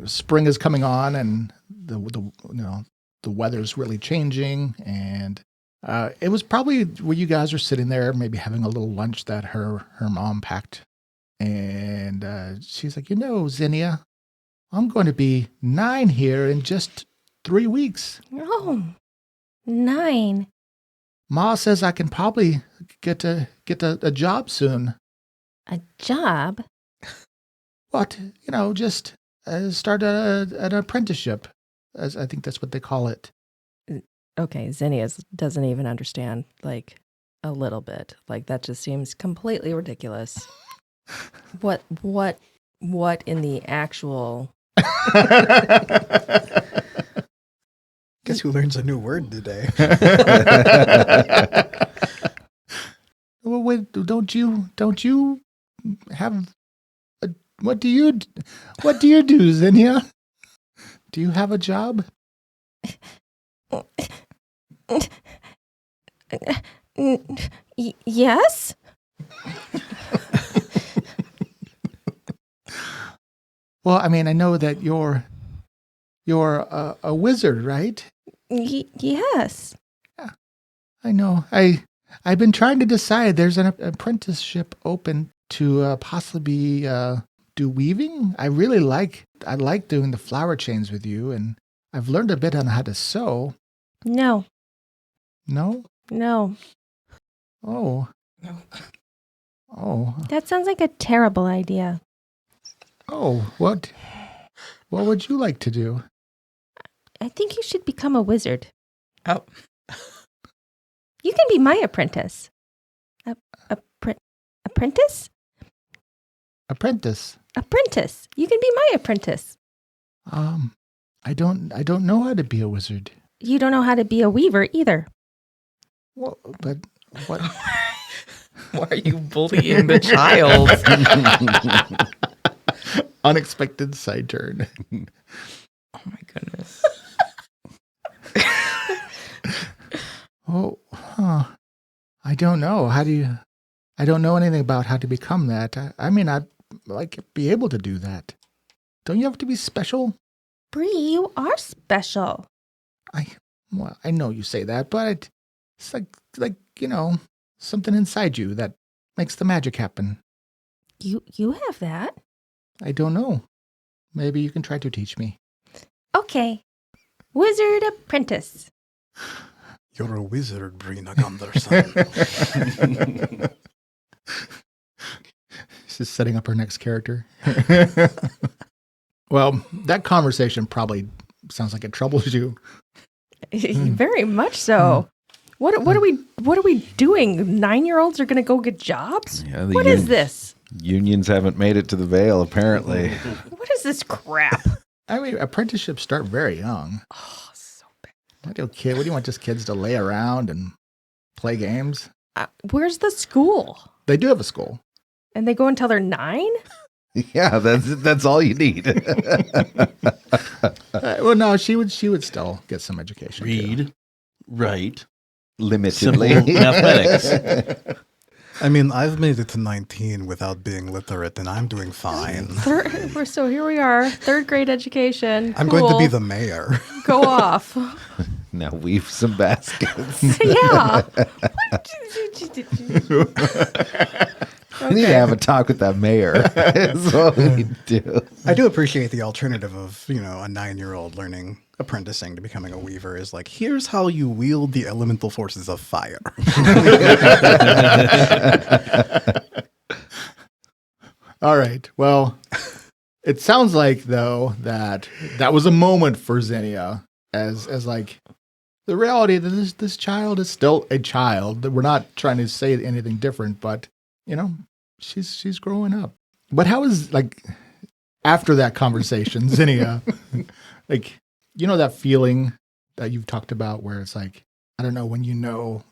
Spring is coming on, and the weather's really changing, and. It was probably where you guys are sitting there, maybe having a little lunch that her mom packed. And she's like, Zinnia, I'm going to be 9 here in just 3 weeks. Oh, 9. Ma says I can probably get a job soon. A job? What? Just start an apprenticeship. As I think that's what they call it. Okay, Zinnia doesn't even understand, a little bit. That just seems completely ridiculous. What in the actual... Guess who learns a new word today? Well, wait, don't you have what do you do, Zinnia? Do you have a job? Yes? Well, I mean, I know that you're a wizard, right? Yes. I know. I've been trying to decide. There's an apprenticeship open to possibly do weaving. I like doing the flower chains with you, and I've learned a bit on how to sew. No. No? No. Oh. No. Oh. That sounds like a terrible idea. Oh. What would you like to do? I think you should become a wizard. Oh. You can be my apprentice. Apprentice? Apprentice. Apprentice. You can be my apprentice. I don't know how to be a wizard. You don't know how to be a weaver either. Well, but what? Why are you bullying the child? Unexpected side turn. Oh my goodness. Oh, huh. I don't know. I don't know anything about how to become that. I mean, I'd like to be able to do that. Don't you have to be special? Bree, you are special. Well, I know you say that, but it's like, something inside you that makes the magic happen. You have that. I don't know. Maybe you can try to teach me. Okay. Wizard apprentice. You're a wizard, Brina Gunderson. She's setting up her next character. Well, that conversation probably sounds like it troubles you. Very much so. What are we doing? 9-year-olds are going to go get jobs? Yeah, What is this? Unions haven't made it to the Vale, apparently. What is this crap? I mean, apprenticeships start very young. Oh, so bad. What do you want just kids to lay around and play games? Where's the school? They do have a school. And they go until they're 9? Yeah, that's all you need. Well, no, she would still get some education. too. Read, write, Limitedly. simple athletics. I mean, I've made it to 19 without being literate, and I'm doing fine. So here we are, 3rd grade education. I'm going to be Cool. the mayor. Go off. Now weave some baskets. Yeah. We need to have a talk with that mayor. That's what we do. I do appreciate the alternative of, a 9-year-old learning apprenticing to becoming a weaver is like, here's how you wield the elemental forces of fire. All right. Well, it sounds like though that was a moment for Xenia as like the reality that this child is still a child. That we're not trying to say anything different, but she's growing up. But how is like after that conversation, Xenia, like that feeling that you've talked about where it's like, I don't know, when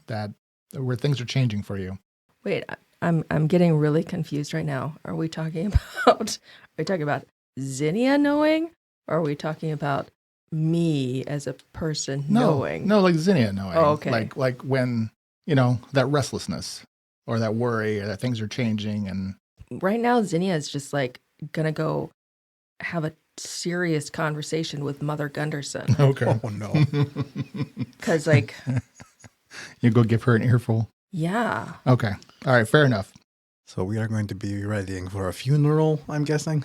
that where things are changing for you. Wait, I'm getting really confused right now. Are we talking about Zinnia knowing, or are we talking about me as a person knowing? No, like Xenia knowing. Oh, okay. Like when, that restlessness or that worry or that things are changing and Right now, Zinnia is just like gonna go have a serious conversation with Mother Gunderson. okay. Oh, no. Because like, You go give her an earful. yeah. Okay. All right, fair enough. So we are going to be readying for a funeral, I'm guessing.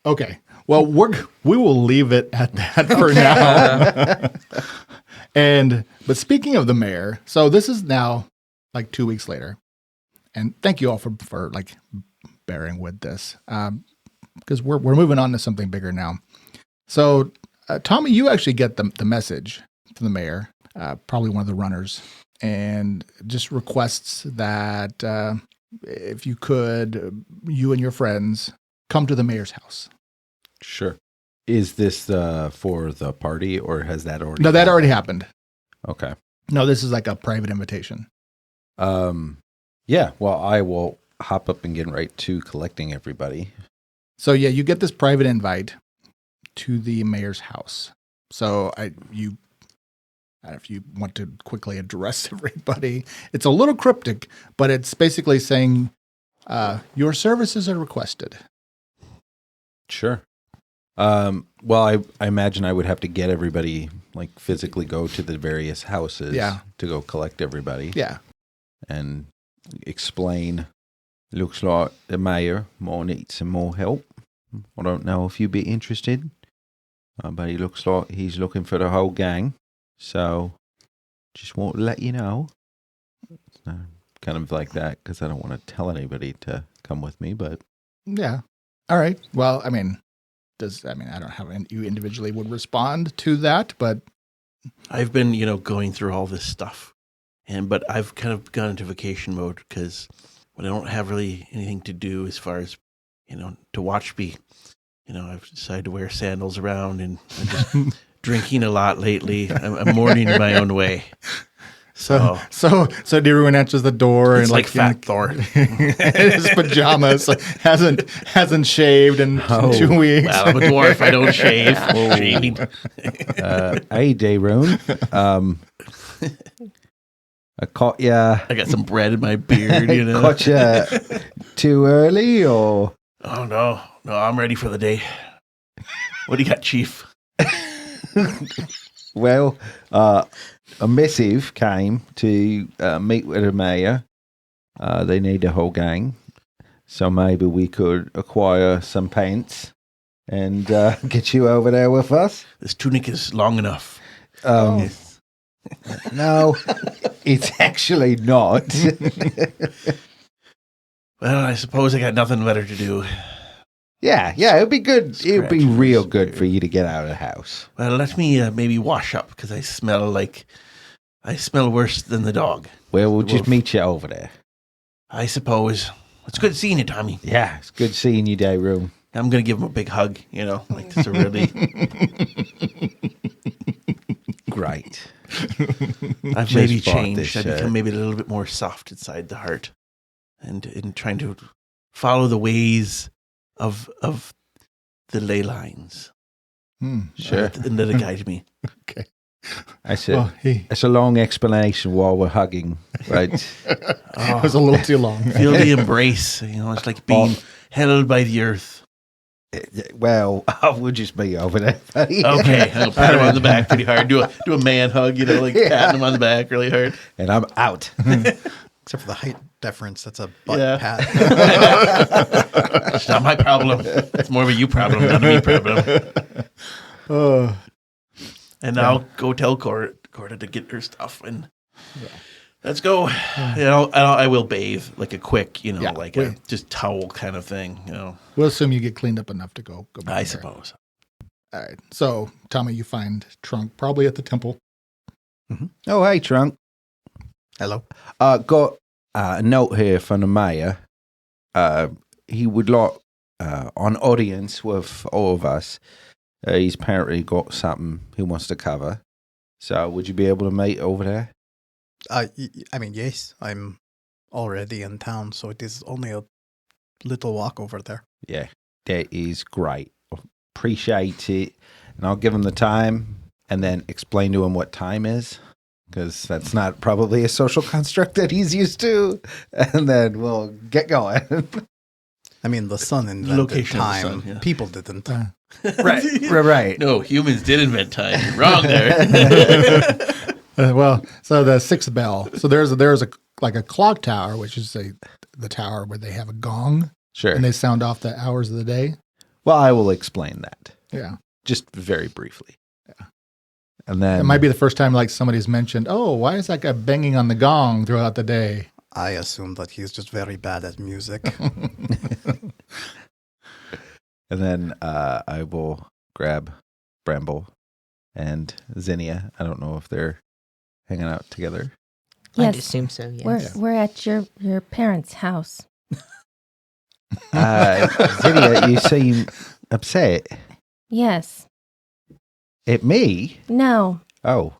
Okay. Well, we will leave it at that for now. But speaking of the mayor, so this is now like 2 weeks later. And thank you all for like bearing with this. Because we're moving on to something bigger now. So, Tommy, you actually get the message from the mayor, probably one of the runners, and just requests that if you could, you and your friends come to the mayor's house. Sure. Is this for the party, or has that already? No, that already happened. Okay. No, this is like a private invitation. Yeah. Well, I will hop up and get right to collecting everybody. So yeah, you get this private invite to the mayor's house. So I don't know if you want to quickly address everybody. It's a little cryptic, but it's basically saying your services are requested. Sure. Well, I imagine I would have to get everybody, like physically go to the various houses to go collect everybody. Yeah. And explain. Looks like the mayor might need some more help. I don't know if you'd be interested, but he looks like he's looking for the whole gang. So just want to let you know. Kind of like that, because I don't want to tell anybody to come with me, but... Yeah. All right. Well, I mean, I don't know how you individually would respond to that, but... I've been, going through all this stuff, but I've kind of gone into vacation mode because when I don't have really anything to do as far as, to watch me, I've decided to wear sandals around and I'm just drinking a lot lately. I'm mourning in my own way. So Darun answers the door it's and like Fat Thor in his pajamas, hasn't shaved in 2 weeks. Well, I'm a dwarf. I don't shave. Shaving. Hey, Darun. I caught ya. I got some bread in my beard. Caught ya too early, or? Oh no, I'm ready for the day. What do you got, Chief? Well, a missive came to meet with the mayor. They need the whole gang. So maybe we could acquire some pants and get you over there with us. This tunic is long enough. No, it's actually not. Well, I suppose I got nothing better to do. Yeah, it'd be good. It'd be real good for you to get out of the house. Well, let me maybe wash up, because I smell worse than the dog. Well, we'll just meet you over there. I suppose. It's good seeing you, Tommy. Yeah, it's good seeing you, Darun. I'm going to give him a big hug, like this really... Great. I've maybe changed. I've become maybe a little bit more soft inside the heart, and in trying to follow the ways of the ley lines. Sure. And let it guide me. Okay. It's a long explanation while we're hugging, right? It was a little too long. Feel the embrace. It's like being held by the earth. Well, I would just be over there, buddy. Okay, I'll pat him on the back pretty hard. Do a man hug, like patting him on the back really hard. And I'm out. Except for the height difference, that's a butt pat. It's not my problem. It's more of a you problem, not a me problem. And now go tell Corda to get her stuff, and let's go. I will bathe, like a quick, a just towel kind of thing. We'll assume you get cleaned up enough to go back I there. suppose. All right. So, Tommy, you find Trunk probably at the temple. Mm-hmm. Oh, hey, Trunk. Hello. Got a note here from the mayor. He would like an audience with all of us. He's apparently got something he wants to cover. So would you be able to meet over there? Yes. I'm already in town, so it is only a little walk over there. Yeah, that is great. Appreciate it. And I'll give him the time and then explain to him what time is, because that's not probably a social construct that he's used to. And then we'll get going. The sun invented location time. Of the sun, yeah. People didn't. Right. No, humans did invent time. You're wrong there. So the sixth bell. So there's a clock tower, which is the tower where they have a gong. Sure. And they sound off the hours of the day. Well, I will explain that. Yeah. Just very briefly. Yeah. And then it might be the first time somebody's mentioned, why is that guy banging on the gong throughout the day? I assume that he's just very bad at music. And then I will grab Bramble and Zinnia. I don't know if they're hanging out together. I'd assume so, yes. We're at your parents' house. Zinnia, you seem upset. Yes. At me? No. Oh.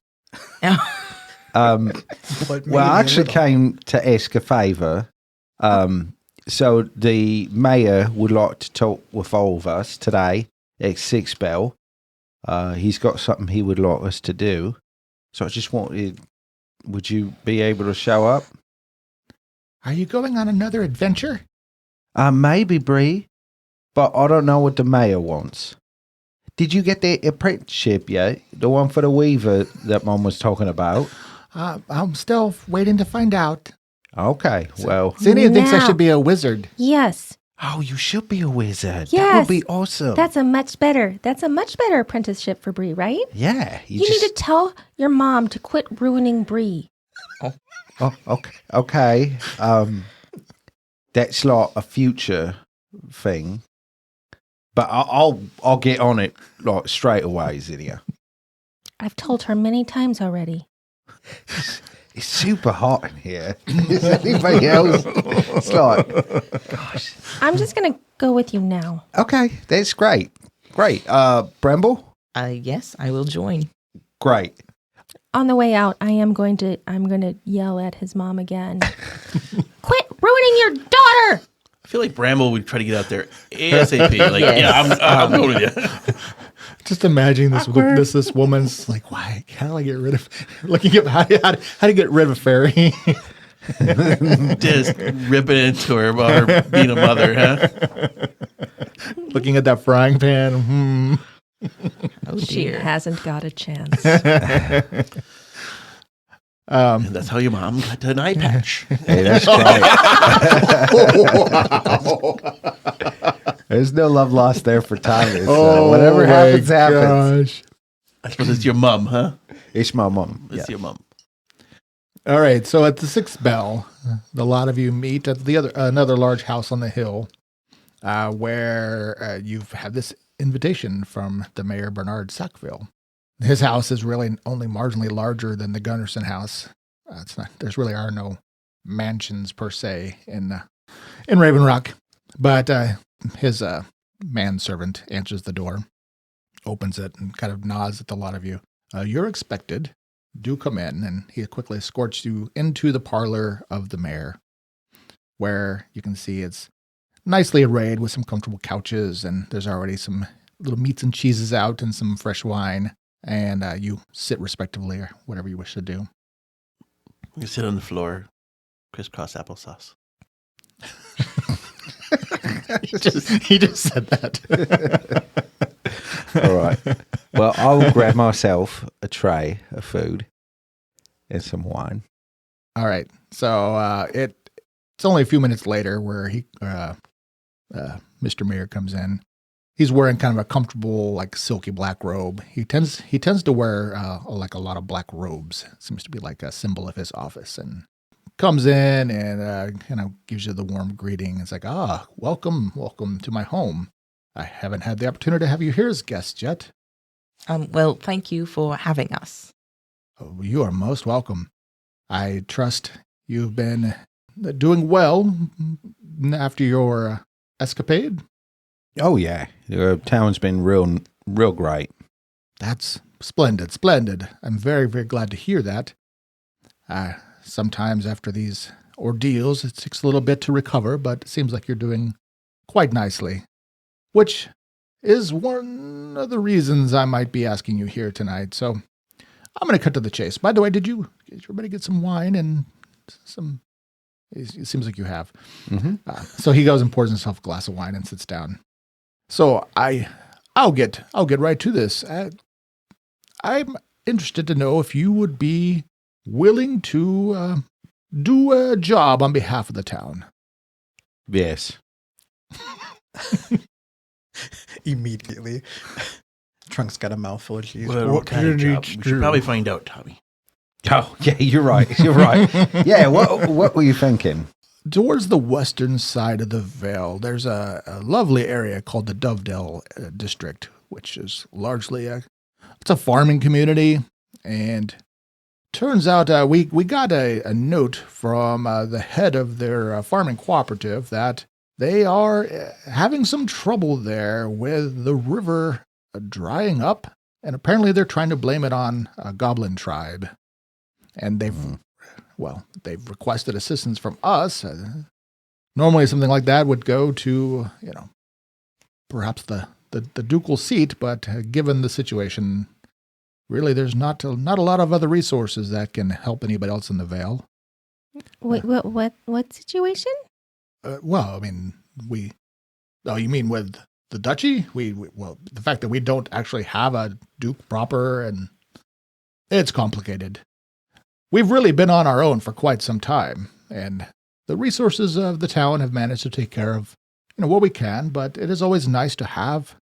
Well, I actually came to ask a favor. So the mayor would like to talk with all of us today at 6 bell. He's got something he would like us to do. So I just wanted, would you be able to show up? Are you going on another adventure? Maybe, Bree. but I don't know what the mayor wants. Did you get the apprenticeship yet? The one for the weaver that Mom was talking about? I'm still waiting to find out. Okay, well. Zinnia thinks I Now. should be a wizard. Yes. Oh, you should be a wizard. That Yes. would be awesome. That's a much better apprenticeship for Bree, right? Yeah. You need to tell your mom to quit ruining Bree. Oh, okay. Okay. That's like a future thing. But I'll get on it like straight away, Zinnia. I've told her many times already. It's super hot in here. Is anybody else? It's like, gosh. I'm just going to go with you now. Okay, that's great. Great. Bramble? Yes, I will join. Great. On the way out, I'm going to yell at his mom again. Quit ruining your daughter! I feel like Bramble would try to get out there ASAP. Like, Yes. yeah, I'm going with you. Just imagine this woman's like, why? How do I get rid of? Looking at how to get rid of a fairy? Just ripping into her while her being a mother, huh? Looking at that frying pan. Oh She dear. hasn't got a chance. And that's how your mom got an eye patch. Hey, that's great. There's no love lost there for Thomas. Whatever happens, happens. Gosh. I suppose it's your mum, huh? It's my mom. It's your mum. All right. So at the sixth bell, a lot of you meet at another large house on the hill, where you've had this invitation from the mayor Bernard Sackville. His house is really only marginally larger than the Gunnarsson house. There's really are no mansions per se in Raven Rock, but his manservant answers the door, opens it, and kind of nods at the lot of you. You're expected. Do come in, and he quickly escorts you into the parlor of the mayor, where you can see it's nicely arrayed with some comfortable couches, and there's already some little meats and cheeses out and some fresh wine. And you sit respectively or whatever you wish to do. You sit on the floor, crisscross applesauce. he just said that. All right. Well, I'll grab myself a tray of food and some wine. All right. So it's only a few minutes later where Mr. Mayor comes in. He's wearing kind of a comfortable, like silky black robe. He tends to wear like a lot of black robes. It seems to be like a symbol of his office. And comes in and gives you the warm greeting. It's like, welcome to my home. I haven't had the opportunity to have you here as guests yet. Well, thank you for having us. Oh, you are most welcome. I trust you've been doing well after your escapade. Oh, yeah. Your town's been real great. That's splendid. I'm very, very glad to hear that. Sometimes after these ordeals, it takes a little bit to recover, but it seems like you're doing quite nicely, which is one of the reasons I might be asking you here tonight. So I'm going to cut to the chase. By the way, did everybody get some wine and some? It seems like you have. Mm-hmm. So he goes and pours himself a glass of wine and sits down. So I'll get right to this. I'm interested to know if you would be willing to do a job on behalf of the town. Yes. Immediately. Trunk's got a mouthful of cheese. What kind of job? We should probably find out, Tommy. Oh, yeah, you're right. Yeah, what were you thinking? Towards the western side of the Vale, there's a lovely area called the Dovedale District, which is largely it's a farming community. And turns out we got a note from the head of their farming cooperative that they are having some trouble there with the river drying up. And apparently they're trying to blame it on a goblin tribe. And they've requested assistance from us. Normally something like that would go to, perhaps the ducal seat, but given the situation, really there's not a lot of other resources that can help anybody else in the Vale. Wait, what situation? Well, I mean, we Oh, you mean with the duchy? Well, the fact that we don't actually have a duke proper, and it's complicated. We've really been on our own for quite some time, and the resources of the town have managed to take care of, what we can, but it is always nice to have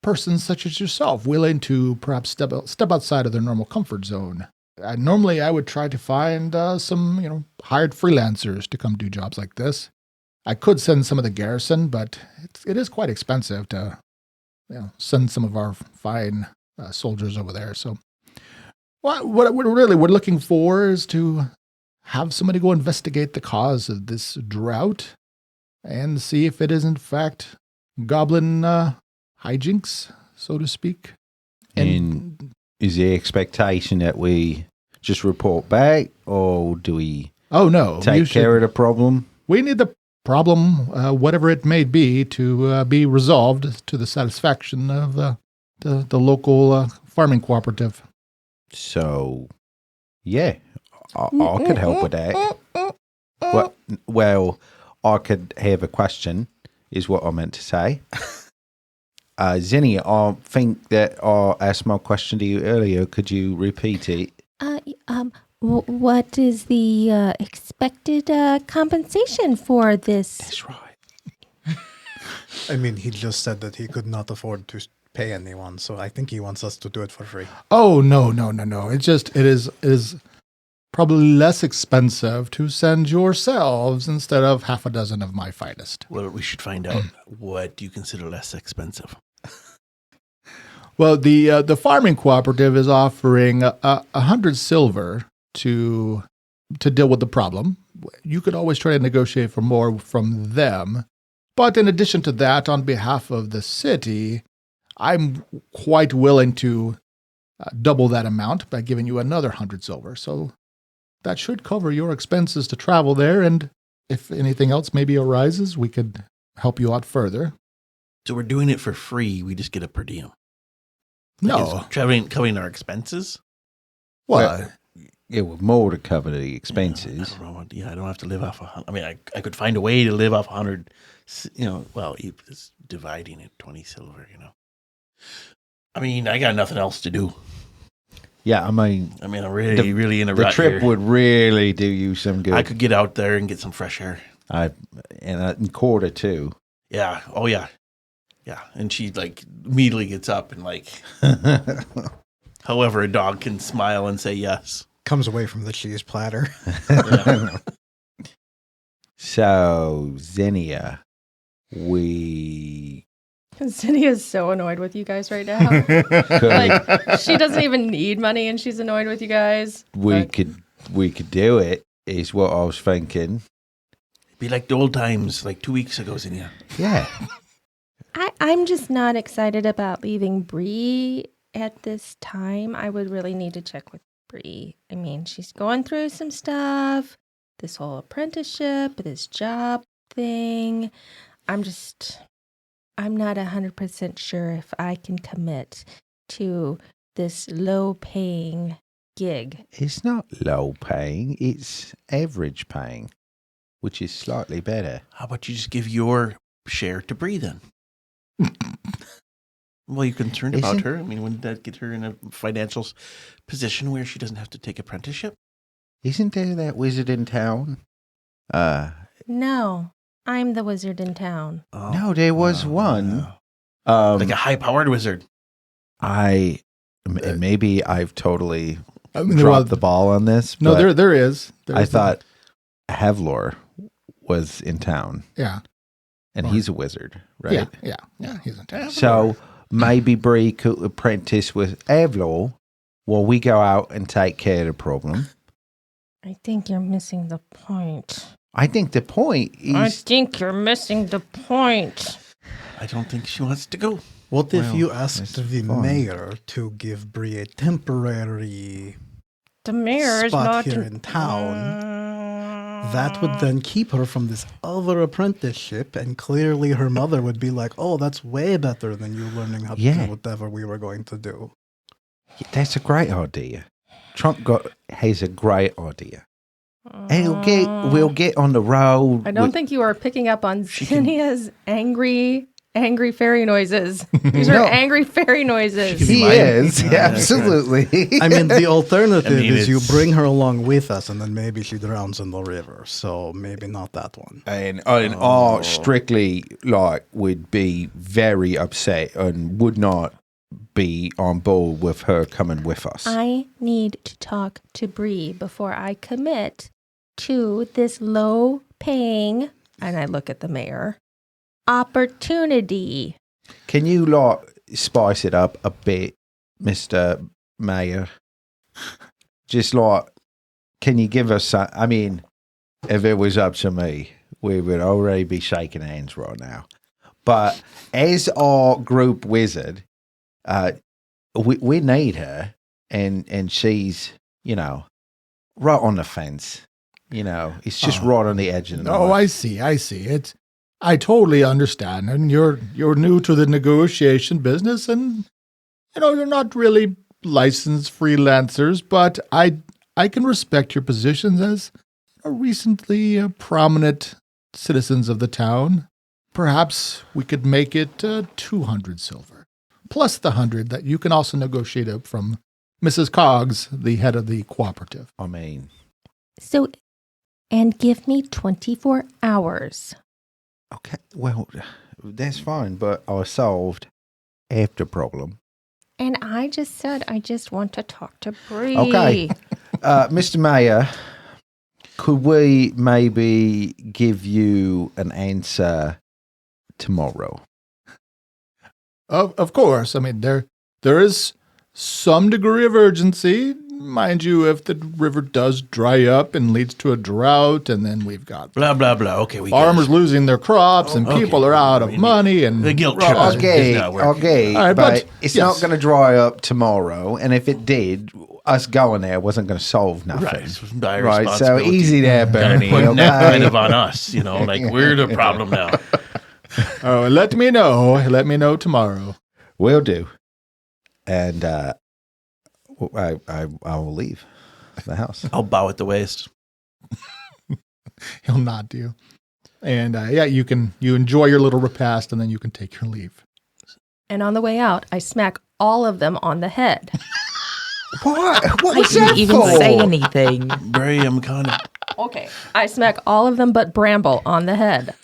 persons such as yourself willing to perhaps step outside of their normal comfort zone. Normally, I would try to find some, hired freelancers to come do jobs like this. I could send some of the garrison, but it is quite expensive to, send some of our fine soldiers over there. So, what we're looking for is to have somebody go investigate the cause of this drought and see if it is in fact goblin hijinks, so to speak. And is the expectation that we just report back, or do we take care of the problem? We need the problem, whatever it may be, to be resolved to the satisfaction of the local farming cooperative. So, yeah, I could help with that. Well, I could have a question, is what I meant to say. Zinni, I think that I asked my question to you earlier. Could you repeat it? What is the expected compensation for this? That's right. I mean, he just said that he could not afford to pay anyone, so I think he wants us to do it for free. Oh, no. It is probably less expensive to send yourselves instead of half a dozen of my finest. Well, we should find out what you consider less expensive. Well, the farming cooperative is offering 100 silver to deal with the problem. You could always try to negotiate for more from them. But in addition to that, on behalf of the city, I'm quite willing to double that amount by giving you another 100 silver. So that should cover your expenses to travel there. And if anything else maybe arises, we could help you out further. So we're doing it for free. We just get a per diem. No. Covering our expenses? Well, It would more to cover the expenses. I don't have to live off 100. I mean, I could find a way to live off 100, it's dividing it 20 silver, I mean, I got nothing else to do. Yeah, I mean, I'm really in a rut the trip here. would really do you some good. I could get out there and get some fresh air. And quarter too. Yeah. Oh, yeah. Yeah. And she immediately gets up and however a dog can smile and say yes. Comes away from the cheese platter. Yeah. So, Xenia, Zinni is so annoyed with you guys right now. She doesn't even need money and she's annoyed with you guys. we could do it, is what I was thinking. Be like the old times, 2 weeks ago, Zinnia. Yeah. I'm just not excited about leaving Bree at this time. I would really need to check with Bree. I mean, she's going through some stuff, this whole apprenticeship, this job thing. I'm not 100% sure if I can commit to this low-paying gig. It's not low paying, it's average paying, which is slightly better. How about you just give your share to Bree then? Well, you're concerned about her. I mean, wouldn't that get her in a financial position where she doesn't have to take apprenticeship? Isn't there that wizard in town? No, I'm the wizard in town. Oh, No, there was one. yeah. Like a high-powered wizard. Maybe I've totally well, dropped the ball on this. no, but there is. I thought Havlor was in town, Yeah. and Right. he's a wizard, right? Yeah. He's in town. So maybe Bree could apprentice with Havlor while we go out and take care of the problem. I think you're missing the point. I think the point I is think you're missing the point. I don't think she wants to go. What if Well, you asked that's the fine. mayor to give Bree a temporary The mayor is spot not here in town? That would then keep her from this other apprenticeship, and clearly her mother would be like, oh, that's way better than you learning how to Yeah. do whatever we were going to do. that's a great idea. Trump has a great idea. And we'll get on the road. I don't think you are picking up on She can- Zinnia's angry angry fairy noises. These are No. angry fairy noises. She He Mine. is, Yeah, absolutely. I mean, the alternative I mean, is you it's- bring her along with us, and then maybe she drowns in the river. So maybe not that one. And I strictly would be very upset and would not be on board with her coming with us. I need to talk to Bree before I commit to this low-paying, and I look at the mayor, opportunity. Can you spice it up a bit, Mr. Mayor? Just can you give us some? I mean, if it was up to me, we would already be shaking hands right now. But as our group wizard, we need her, and she's, right on the fence. It's just right on the edge of the Oh, I see. I totally understand. And you're new to the negotiation business, and you're not really licensed freelancers, but I can respect your positions as recently prominent citizens of the town. Perhaps we could make it 200 silver, plus the 100 that you can also negotiate up from Mrs. Coggs, the head of the cooperative. I mean, So, and give me 24 hours. okay, well, that's fine, but I solved half the problem. And I just said I just want to talk to Bree. Okay. Mr. Mayor, could we maybe give you an answer tomorrow? Of course. I mean, there is some degree of urgency. Mind you, if the river does dry up and leads to a drought, and then we've got Blah, blah, blah. Okay, we farmers get it. losing their crops and Okay. people are out I of mean, money and the guilt trip Right. Okay, is not working. okay, All right, but but it's yes. not going to dry up tomorrow, and if it did, us going there wasn't going to solve nothing. Right. It's my Right, so responsibility. easy there, Bernie. Putting that Okay? kind of on us, like we're the problem now. Oh, let me know. Let me know tomorrow. Will do. And I will leave the house. I'll bow at the waist. He'll nod to you. And you enjoy your little repast, and then you can take your leave. And on the way out, I smack all of them on the head. What? What I was didn't that even for? say anything. Bray, I'm kind of. Okay. I smack all of them but Bramble on the head.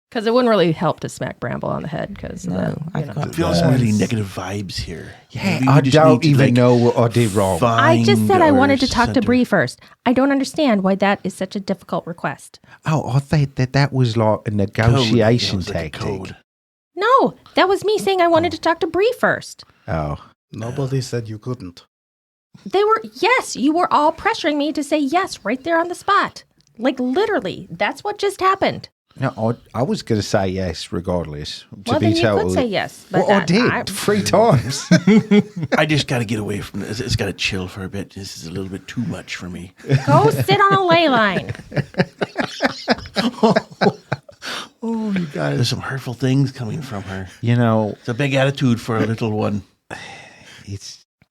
Because it wouldn't really help to smack Bramble on the head. Because No, I've got I feel some really negative vibes here. Yeah, Maybe we I just don't need to, even know what I did wrong. I just said I find wanted to our talk to center. Bree first. I don't understand why that is such a difficult request. Oh, I thought that was like a negotiation Code. Yeah, it was like a tactic. code. No, that was me saying I wanted to talk to Bree first. Oh, Nobody said you couldn't. Yes, you were all pressuring me to say yes right there on the spot. Like literally, that's what just happened. no, I was going to say yes regardless. To Well, be then you totally, could say yes. But Well, I did 3 times. I just got to get away from this. It's got to chill for a bit. This is a little bit too much for me. Go sit on a ley line. Oh, you guys. There's some hurtful things coming from her. It's It's a big attitude for a little one.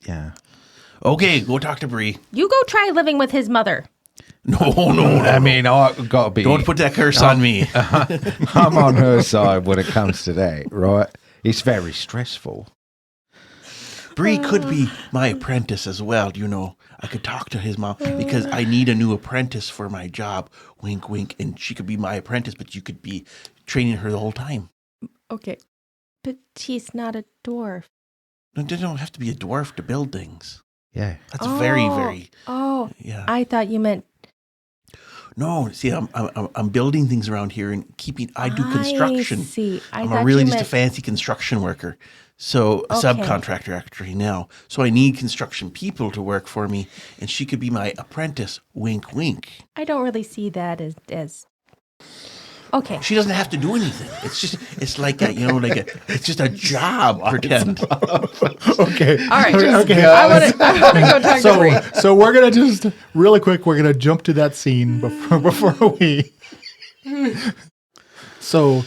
yeah. Okay, go talk to Bree. You go try living with his mother. No. I mean, I got to be. Don't put that curse on me. I'm on her side when it comes to that, right? It's very stressful. Bree could be my apprentice as well. I could talk to his mom because I need a new apprentice for my job. Wink, wink. And she could be my apprentice, but you could be training her the whole time. Okay. But he's not a dwarf. No, they don't have to be a dwarf to build things. Yeah. That's very, very, Oh, yeah. I thought you meant. No, see, I'm building things around here and I do construction. I see. I I'm thought really you just a meant. fancy construction worker. So a Okay. subcontractor actually now. So I need construction people to work for me, and she could be my apprentice. Wink, wink. I don't really see that as. Okay. She doesn't have to do anything. It's like it's just a job. Pretend. Okay. All right. Okay. I want to go talk to Bree. So we're gonna just really quick. We're gonna jump to that scene before we. So,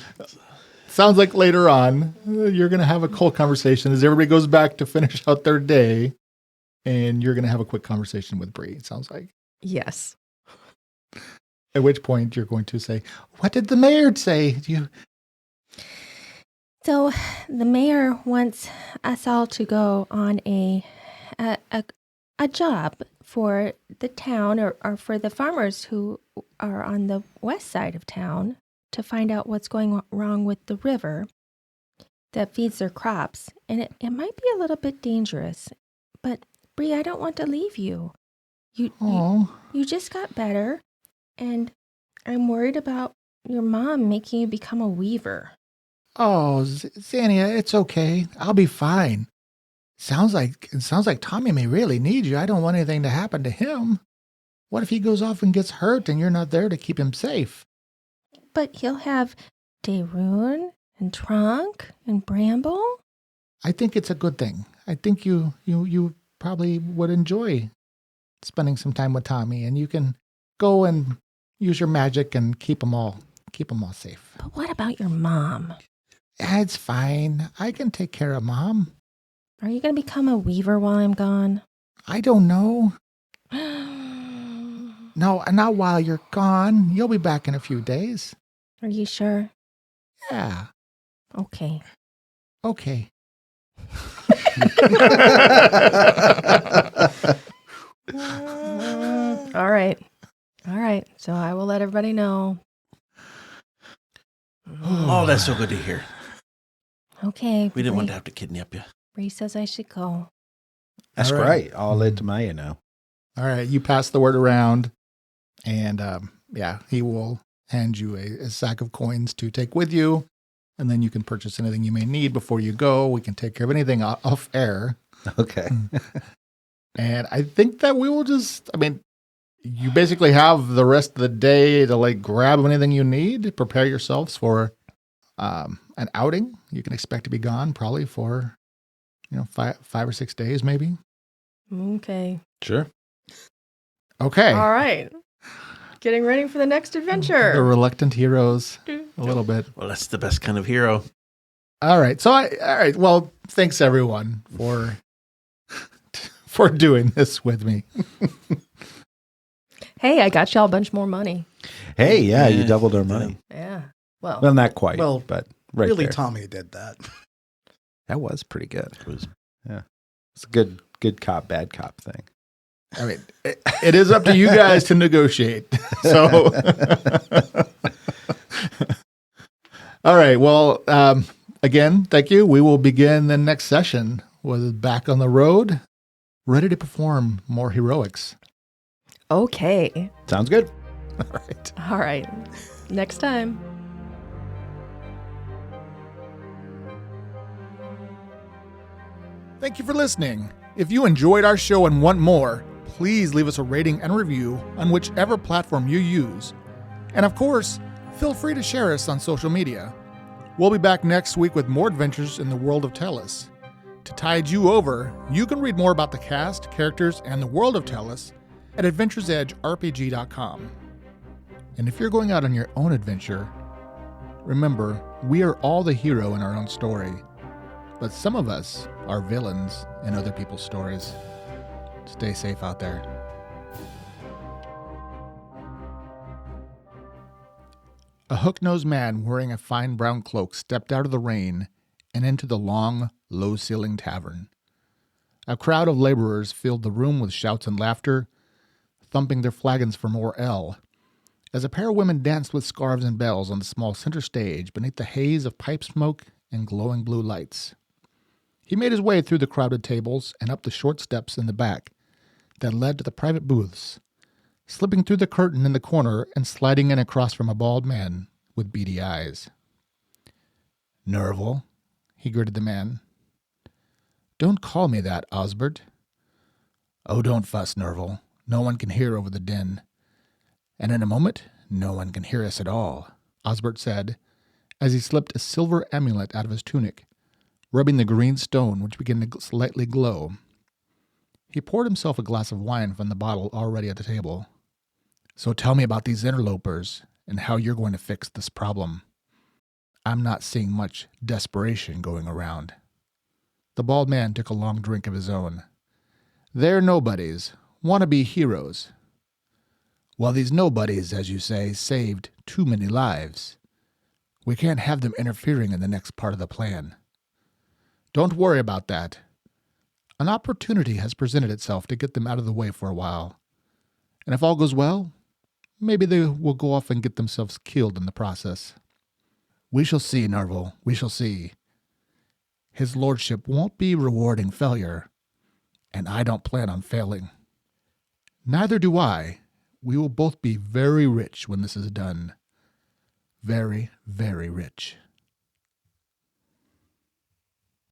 sounds like later on you're gonna have a cold conversation as everybody goes back to finish out their day, and you're gonna have a quick conversation with Bree. It sounds like. Yes. At which point you're going to say, "What did the mayor say?" So the mayor wants us all to go on a job for the town or for the farmers who are on the west side of town to find out what's going wrong with the river that feeds their crops. And it might be a little bit dangerous, but Bree, I don't want to leave you. You just got better, and I'm worried about your mom making you become a weaver. Oh, Xania, it's okay. I'll be fine. It sounds like Tommy may really need you. I don't want anything to happen to him. What if he goes off and gets hurt and you're not there to keep him safe? But he'll have Daerun and Trunk and Bramble. I think it's a good thing. I think you probably would enjoy spending some time with Tommy, and you can go and use your magic and keep them all safe. But what about your mom? It's fine. I can take care of Mom. Are you going to become a weaver while I'm gone? I don't know. No, not while you're gone. You'll be back in a few days. Are you sure? Yeah. Okay. Okay. All right. So I will let everybody know. Oh, that's so good to hear. Okay. We didn't want to have to kidnap you. Bree says I should go. That's All right. great. I'll let Maya know. All right. You pass the word around, and he will hand you a sack of coins to take with you, and then you can purchase anything you may need before you go. We can take care of anything off air. Okay. And I think that we will you basically have the rest of the day to grab anything you need, prepare yourselves for an outing. You can expect to be gone probably for, 5 or 6 days, maybe. Okay. Sure. Okay. All right. Getting ready for the next adventure. The reluctant heroes, a little bit. Well, that's the best kind of hero. All right. Well, thanks everyone for doing this with me. Hey, I got y'all a bunch more money. Hey, yeah, you doubled our money. Yeah. Well, Well, not quite. Well, but right really, there. Tommy did that. That was pretty good. It was. It's a good cop, bad cop thing. I mean, it is up to you guys to negotiate. So, all right. Well, again, thank you. We will begin the next session with Back on the Road, ready to perform more heroics. okay. Sounds good. All right. All right. Next time. Thank you for listening. If you enjoyed our show and want more, please leave us a rating and review on whichever platform you use. And of course, feel free to share us on social media. We'll be back next week with more adventures in the world of Tellus. To tide you over, you can read more about the cast, characters, and the world of Tellus at adventuresedgerpg.com. And if you're going out on your own adventure, remember, we are all the hero in our own story. But some of us are villains in other people's stories. Stay safe out there. A hook-nosed man wearing a fine brown cloak stepped out of the rain and into the long, low-ceilinged tavern. A crowd of laborers filled the room with shouts and laughter, thumping their flagons for more ale, as a pair of women danced with scarves and bells on the small center stage beneath the haze of pipe smoke and glowing blue lights. He made his way through the crowded tables and up the short steps in the back that led to the private booths, slipping through the curtain in the corner and sliding in across from a bald man with beady eyes. "Nerval," he greeted the man. "Don't call me that, Osbert." "Oh, don't fuss, Nerval. No one can hear over the din. And in a moment, no one can hear us at all," Osbert said, as he slipped a silver amulet out of his tunic, rubbing the green stone which began to slightly glow. He poured himself a glass of wine from the bottle already at the table. "So tell me about these interlopers and how you're going to fix this problem. I'm not seeing much desperation going around." The bald man took a long drink of his own. "They're nobodies, wannabe heroes." "Well, these nobodies, as you say, saved too many lives. We can't have them interfering in the next part of the plan. Don't worry about that. An opportunity has presented itself to get them out of the way for a while. And if all goes well, maybe they will go off and get themselves killed in the process. We shall see, Nerval. We shall see. His lordship won't be rewarding failure, and I don't plan on failing. Neither do I. We will both be very rich when this is done. Very, very rich.